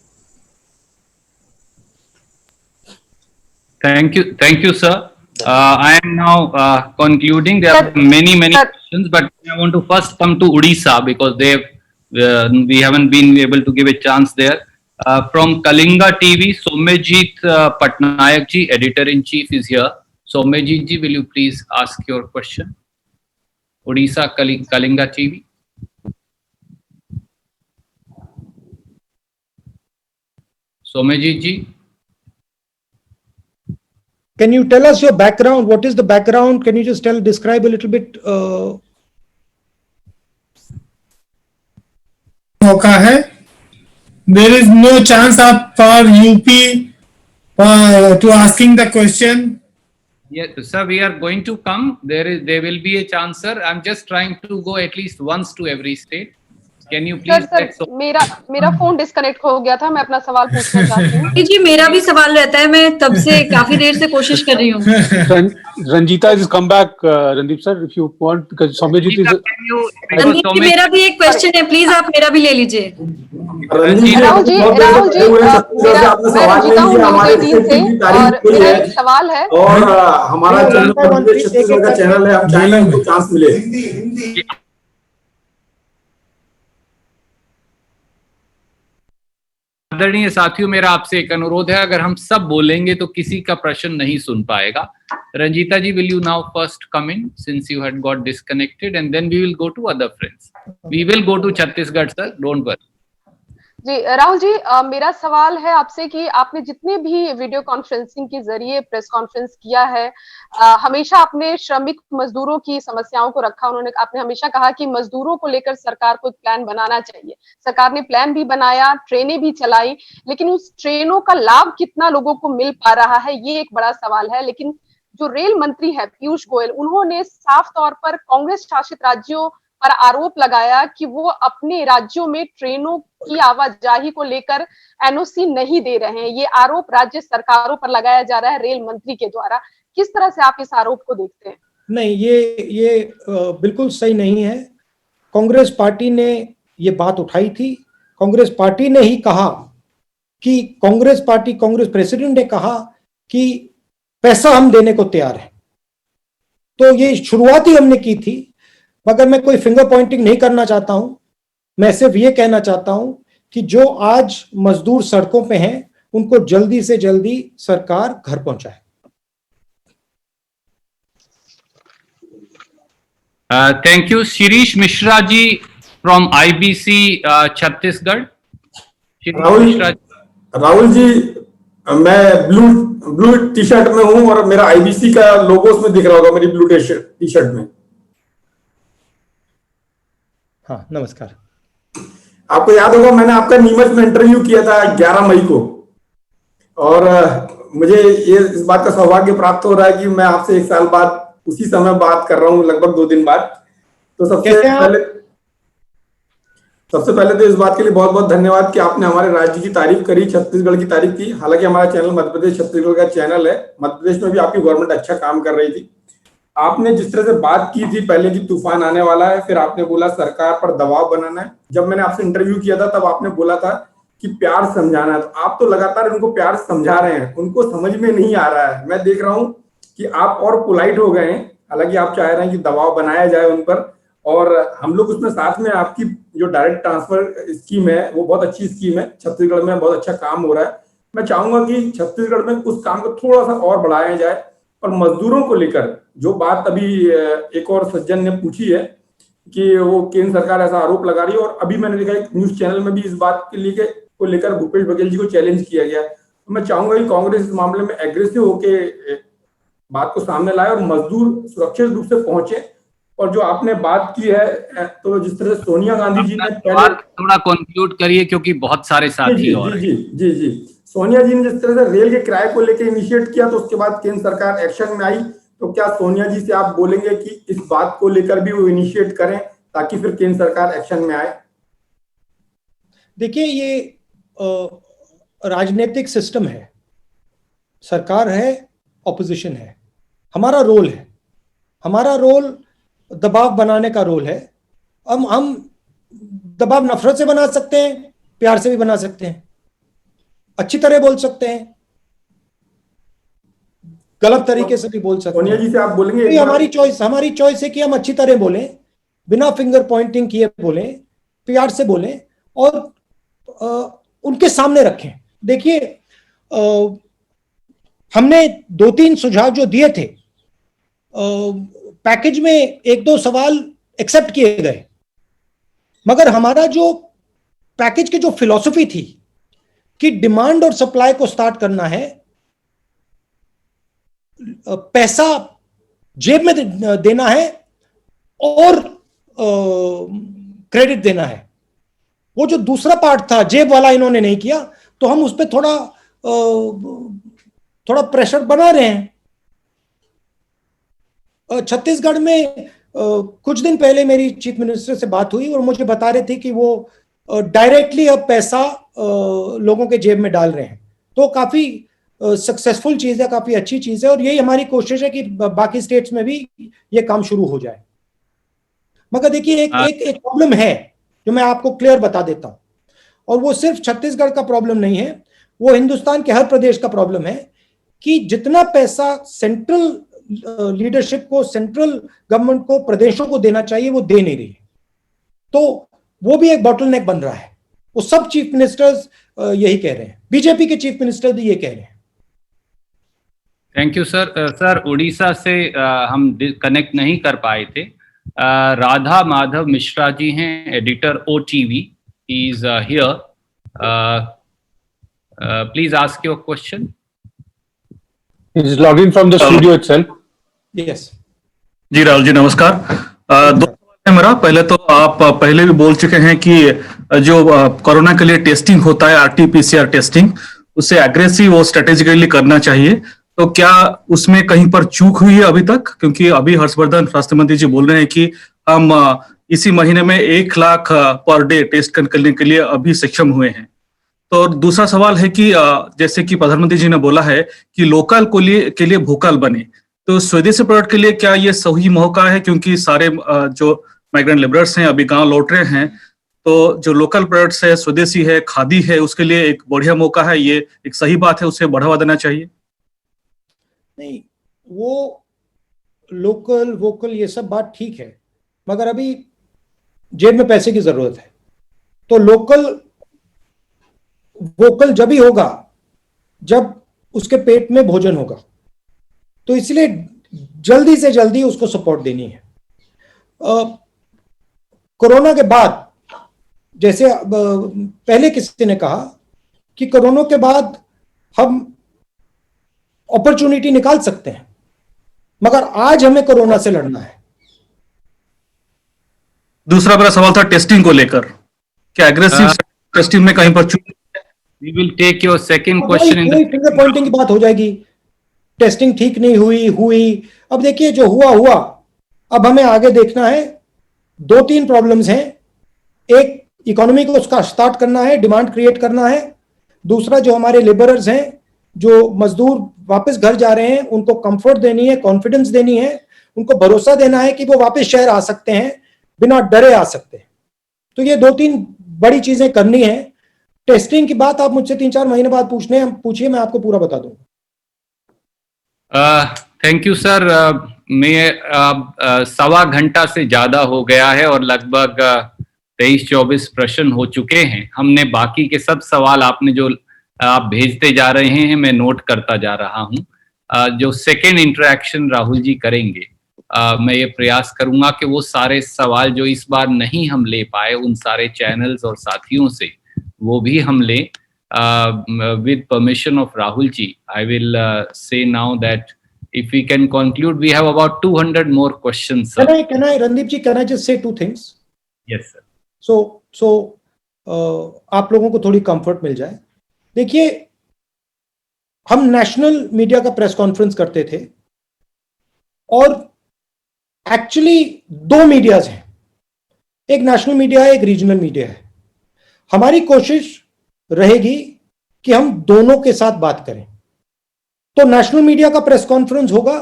Thank you, sir. I am now concluding. There are many questions, but I want to first come to Odisha because we haven't been able to give a chance there. From Kalinga TV, Somejit Patnaik ji, editor-in-chief, is here. Somejit ji, will you please ask your question? Odisha Kalinga TV. Somajit ji. Can you tell us your background? What is the background? Can you just describe a little bit? मौका है. There is no chance for UP to asking the question. Yes, sir, we are going to come. There will be a chance, sir. I'm just trying to go at least once to every state. Can you please? Sir मेरा phone disconnect हो गया था. मैं अपना सवाल पूछना चाहती हूँ. जी मेरा भी सवाल रहता है. मैं तब से काफी देर से कोशिश कर रही हूँ. Ranjita has come back, Randeep sir, if you want, because Somajit is. Randeep जी मेरा भी एक क्वेश्चन है, प्लीज आप मेरा भी ले लीजिए. राहुल जी मैं रंजीता हूँ न्यूज़ 18 से और मेरा एक सवाल है. और हमारा चैनल छत्तीसगढ़ का चैनल है, हम चाहेंगे उनको चांस मिले. आदरणीय साथियों, मेरा आपसे एक अनुरोध है, अगर हम सब बोलेंगे तो किसी का प्रश्न नहीं सुन पाएगा. रंजीता जी, will you now first come in since you had got disconnected, and then we will go to other friends. We will go to Chhattisgarh, sir, don't worry. जी राहुल जी, मेरा सवाल है आपसे कि आपने जितने भी वीडियो कॉन्फ्रेंसिंग के जरिए प्रेस कॉन्फ्रेंस किया है, हमेशा अपने श्रमिक मजदूरों की समस्याओं को रखा. आपने हमेशा कहा कि मजदूरों को लेकर सरकार को एक प्लान बनाना चाहिए. सरकार ने प्लान भी बनाया, ट्रेनें भी चलाई, लेकिन उस ट्रेनों का लाभ कितना लोगों को मिल पा रहा है, ये एक बड़ा सवाल है. लेकिन जो रेल मंत्री है पीयूष गोयल, उन्होंने साफ तौर पर कांग्रेस शासित राज्यों पर आरोप लगाया कि वो अपने राज्यों में ट्रेनों की आवाजाही को लेकर एनओसी नहीं दे रहे हैं. ये आरोप राज्य सरकारों पर लगाया जा रहा है रेल मंत्री के द्वारा. किस तरह से आप इस आरोप को देखते हैं? नहीं, ये बिल्कुल सही नहीं है. कांग्रेस पार्टी ने ये बात उठाई थी. कांग्रेस पार्टी ने ही कहा कि कांग्रेस प्रेसिडेंट ने कहा कि पैसा हम देने को तैयार है. तो ये शुरुआत ही हमने की थी. मगर मैं कोई फिंगर पॉइंटिंग नहीं करना चाहता हूं. मैं सिर्फ ये कहना चाहता हूं कि जो आज मजदूर सड़कों पे हैं, उनको जल्दी से जल्दी सरकार घर पहुंचाए. Thank you. Shirish Mishra ji from IBC Chhattisgarh. Rahul ji, मैं ब्लू टी शर्ट में हूं और मेरा IBC का लोगो उसमें दिख रहा होगा मेरी ब्लू टी शर्ट में. हाँ, नमस्कार. आपको याद होगा मैंने आपका नीमच में इंटरव्यू किया था 11 मई को, और मुझे ये इस बात का सौभाग्य प्राप्त हो रहा है कि मैं आपसे 1 साल बाद उसी समय बात कर रहा हूँ, लगभग 2 दिन बाद. तो सबसे पहले तो इस बात के लिए बहुत बहुत धन्यवाद कि आपने हमारे राज्य की तारीफ करी, छत्तीसगढ़ की तारीफ की. हालांकि हमारा चैनल मध्य प्रदेश छत्तीसगढ़ का चैनल है. मध्य प्रदेश में भी आपकी गवर्नमेंट अच्छा काम कर रही थी. आपने जिस तरह से बात की थी पहले कि तूफान आने वाला है, फिर आपने बोला सरकार पर दबाव बनाना है. जब मैंने आपसे इंटरव्यू किया था तब आपने बोला था कि प्यार समझाना है. तो आप तो लगातार उनको प्यार समझा रहे हैं, उनको समझ में नहीं आ रहा है. मैं देख रहा हूं कि आप और पोलाइट हो गए हैं. हालांकि आप चाह रहे हैं कि दबाव बनाया जाए उन पर, और हम लोग उसमें साथ में आपकी जो डायरेक्ट ट्रांसफर स्कीम है वो बहुत अच्छी स्कीम है. छत्तीसगढ़ में बहुत अच्छा काम हो रहा है. मैं चाहूंगा कि छत्तीसगढ़ में उस काम को थोड़ा सा और बढ़ाया जाए. और मजदूरों को लेकर जो बात अभी एक और सज्जन ने पूछी है कि वो केंद्र सरकार ऐसा आरोप लगा रही है, और अभी मैंने देखा एक न्यूज चैनल में भी इस बात को लेकर भूपेश बघेल जी को चैलेंज किया गया. तो मैं चाहूंगा कि कांग्रेस इस मामले में एग्रेसिव होके बात को सामने लाए और मजदूर सुरक्षित रूप से पहुंचे. और जो आपने बात की है, तो जिस तरह से सोनिया गांधी जी ने थोड़ा कंक्लूड करिए क्योंकि बहुत सारे साथी और जी सोनिया जी ने जिस तरह से रेल के किराए को लेकर इनिशिएट किया, तो उसके बाद केंद्र सरकार एक्शन में आई. तो क्या सोनिया जी से आप बोलेंगे कि इस बात को लेकर भी वो इनिशिएट करें ताकि फिर केंद्र सरकार एक्शन में आए? देखिए, ये राजनीतिक सिस्टम है. सरकार है, ऑपोजिशन है. हमारा रोल दबाव बनाने का रोल है. हम दबाव नफरत से बना सकते हैं, प्यार से भी बना सकते हैं, अच्छी तरह बोल सकते हैं, गलत तरीके से भी बोल सकते हैं. सोनिया जी से आप बोलेंगे? हमारी चॉइस है कि हम अच्छी तरह बोलें, बिना फिंगर पॉइंटिंग किए बोलें, प्यार से बोलें और उनके सामने रखें. देखिए, हमने 2-3 सुझाव जो दिए थे, पैकेज में 1-2 सवाल एक्सेप्ट किए गए, मगर हमारा जो पैकेज की जो फिलॉसफी थी कि डिमांड और सप्लाई को स्टार्ट करना है, पैसा जेब में देना है और क्रेडिट देना है। वो जो दूसरा पार्ट था जेब वाला इन्होंने नहीं किया, तो हम उस पर थोड़ा प्रेशर बना रहे हैं। छत्तीसगढ़ में कुछ दिन पहले मेरी चीफ मिनिस्टर से बात हुई और मुझे बता रहे थे कि वो डायरेक्टली अब पैसा लोगों के जेब में डाल रहे हैं। तो काफी सक्सेसफुल चीज है, काफी अच्छी चीज है और यही हमारी कोशिश है कि बाकी स्टेट्स में भी ये काम शुरू हो जाए। मगर देखिए एक प्रॉब्लम है जो मैं आपको क्लियर बता देता हूं, और वो सिर्फ छत्तीसगढ़ का प्रॉब्लम नहीं है, वो हिंदुस्तान के हर प्रदेश का प्रॉब्लम है कि जितना पैसा सेंट्रल लीडरशिप को, सेंट्रल गवर्नमेंट को, प्रदेशों को देना चाहिए वो दे नहीं रही है। तो वो भी एक बॉटलनेक बन रहा है। वो सब चीफ मिनिस्टर्स यही कह रहे हैं, बीजेपी के चीफ मिनिस्टर भी ये कह रहे हैं। Thank you sir. Sir Orissa से हम कनेक्ट नहीं कर पाए थे। राधा माधव मिश्रा जी हैं, editor OTV, he is here. Please ask your question. He is logged in from the studio itself. Yes. जी राहुल जी नमस्कार। दो सवाल है मेरा। पहले तो आप पहले भी बोल चुके हैं कि जो कोरोना के लिए टेस्टिंग होता है, RT-PCR टेस्टिंग, उसे एग्रेसिव और स्ट्रेटेजिकली करना चाहिए। तो क्या उसमें कहीं पर चूक हुई है अभी तक? क्योंकि अभी हर्षवर्धन स्वास्थ्य मंत्री जी बोल रहे हैं कि हम इसी महीने में 1 लाख पर डे टेस्ट करने के लिए अभी सक्षम हुए हैं। तो दूसरा सवाल है कि जैसे कि प्रधानमंत्री जी ने बोला है कि लोकल के लिए वोकल बने, तो स्वदेशी प्रोडक्ट के लिए क्या ये सही मौका है? क्योंकि सारे जो माइग्रेंट लेबरर्स हैं अभी गांव लौट रहे हैं, तो जो लोकल प्रोडक्ट्स है, स्वदेशी है, खादी है, उसके लिए एक बढ़िया मौका है। ये एक सही बात है, उसे बढ़ावा देना चाहिए। नहीं, वो लोकल वोकल ये सब बात ठीक है, मगर अभी जेब में पैसे की जरूरत है। तो लोकल वोकल जब ही होगा जब उसके पेट में भोजन होगा। तो इसलिए जल्दी से जल्दी उसको सपोर्ट देनी है। कोरोना के बाद, जैसे पहले किसी ने कहा कि कोरोना के बाद हम अपॉर्चुनिटी निकाल सकते हैं, मगर आज हमें कोरोना से लड़ना है। दूसरा मेरा सवाल था टेस्टिंग को लेकर, क्या एग्रेसिव टेस्टिंग में कहीं पर We will take your second question in the finger Poynting की बात हो जाएगी। टेस्टिंग ठीक नहीं हुई। अब देखिए जो हुआ, अब हमें आगे देखना है। 2-3 प्रॉब्लम्स हैं। एक, इकोनॉमी को उसका स्टार्ट करना है, डिमांड क्रिएट करना है। दूसरा, जो हमारे लेबरर्स हैं, जो मजदूर वापस घर जा रहे हैं, उनको कंफर्ट देनी है, कॉन्फिडेंस देनी है, उनको भरोसा देना है कि वो वापस शहर आ सकते हैं, बिना डरे आ सकते हैं। तो ये 2-3 बड़ी चीजें करनी है। टेस्टिंग की बात आप मुझसे 3-4 महीने बाद पूछिए, मैं आपको पूरा बता दूंगा। Thank you sir. मैं 1.25 घंटा से ज्यादा हो गया है और लगभग 23-24 प्रश्न हो चुके हैं। हमने बाकी के सब सवाल आपने जो आप भेजते जा रहे हैं, मैं नोट करता जा रहा हूं। जो सेकेंड इंटरेक्शन राहुल जी करेंगे, मैं ये प्रयास करूंगा कि वो सारे सवाल जो इस बार नहीं हम ले पाए, उन सारे चैनल्स और साथियों से वो भी हम ले। with permission of Rahul ji, I will say now that if we can conclude, we have about 200 more questions, sir. Can I Randeep ji, can I just say 2 things? Yes, sir. So आप लोगों को थोड़ी comfort मिल जाए। देखिए, हम national media का press conference करते थे और एक्चुअली 2 मीडियाज हैं, एक नेशनल मीडिया है, एक रीजनल मीडिया है। हमारी कोशिश रहेगी कि हम दोनों के साथ बात करें। तो नेशनल मीडिया का प्रेस कॉन्फ्रेंस होगा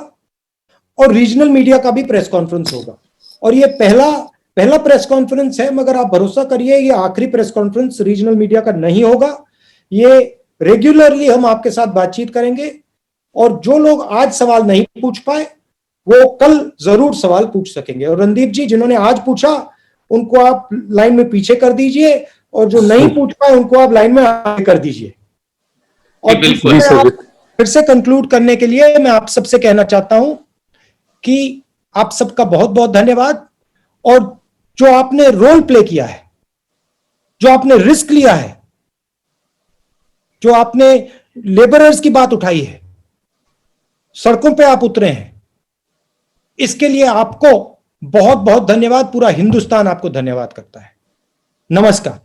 और रीजनल मीडिया का भी प्रेस कॉन्फ्रेंस होगा, और ये पहला प्रेस कॉन्फ्रेंस है, मगर आप भरोसा करिए ये आखिरी प्रेस कॉन्फ्रेंस रीजनल मीडिया का नहीं होगा। ये रेगुलरली हम आपके साथ बातचीत करेंगे, और जो लोग आज सवाल नहीं पूछ पाए वो कल जरूर सवाल पूछ सकेंगे। और रणदीप जी, जिन्होंने आज पूछा उनको आप लाइन में पीछे कर दीजिए, और जो नहीं पूछ पाए उनको आप लाइन में आगे कर दीजिए। और फिर से कंक्लूड करने के लिए मैं आप सबसे कहना चाहता हूं कि आप सबका बहुत बहुत धन्यवाद, और जो आपने रोल प्ले किया है, जो आपने रिस्क लिया है, जो आपने लेबरर्स की बात उठाई है, सड़कों पे आप उतरे हैं, इसके लिए आपको बहुत बहुत धन्यवाद। पूरा हिंदुस्तान आपको धन्यवाद करता है। नमस्कार।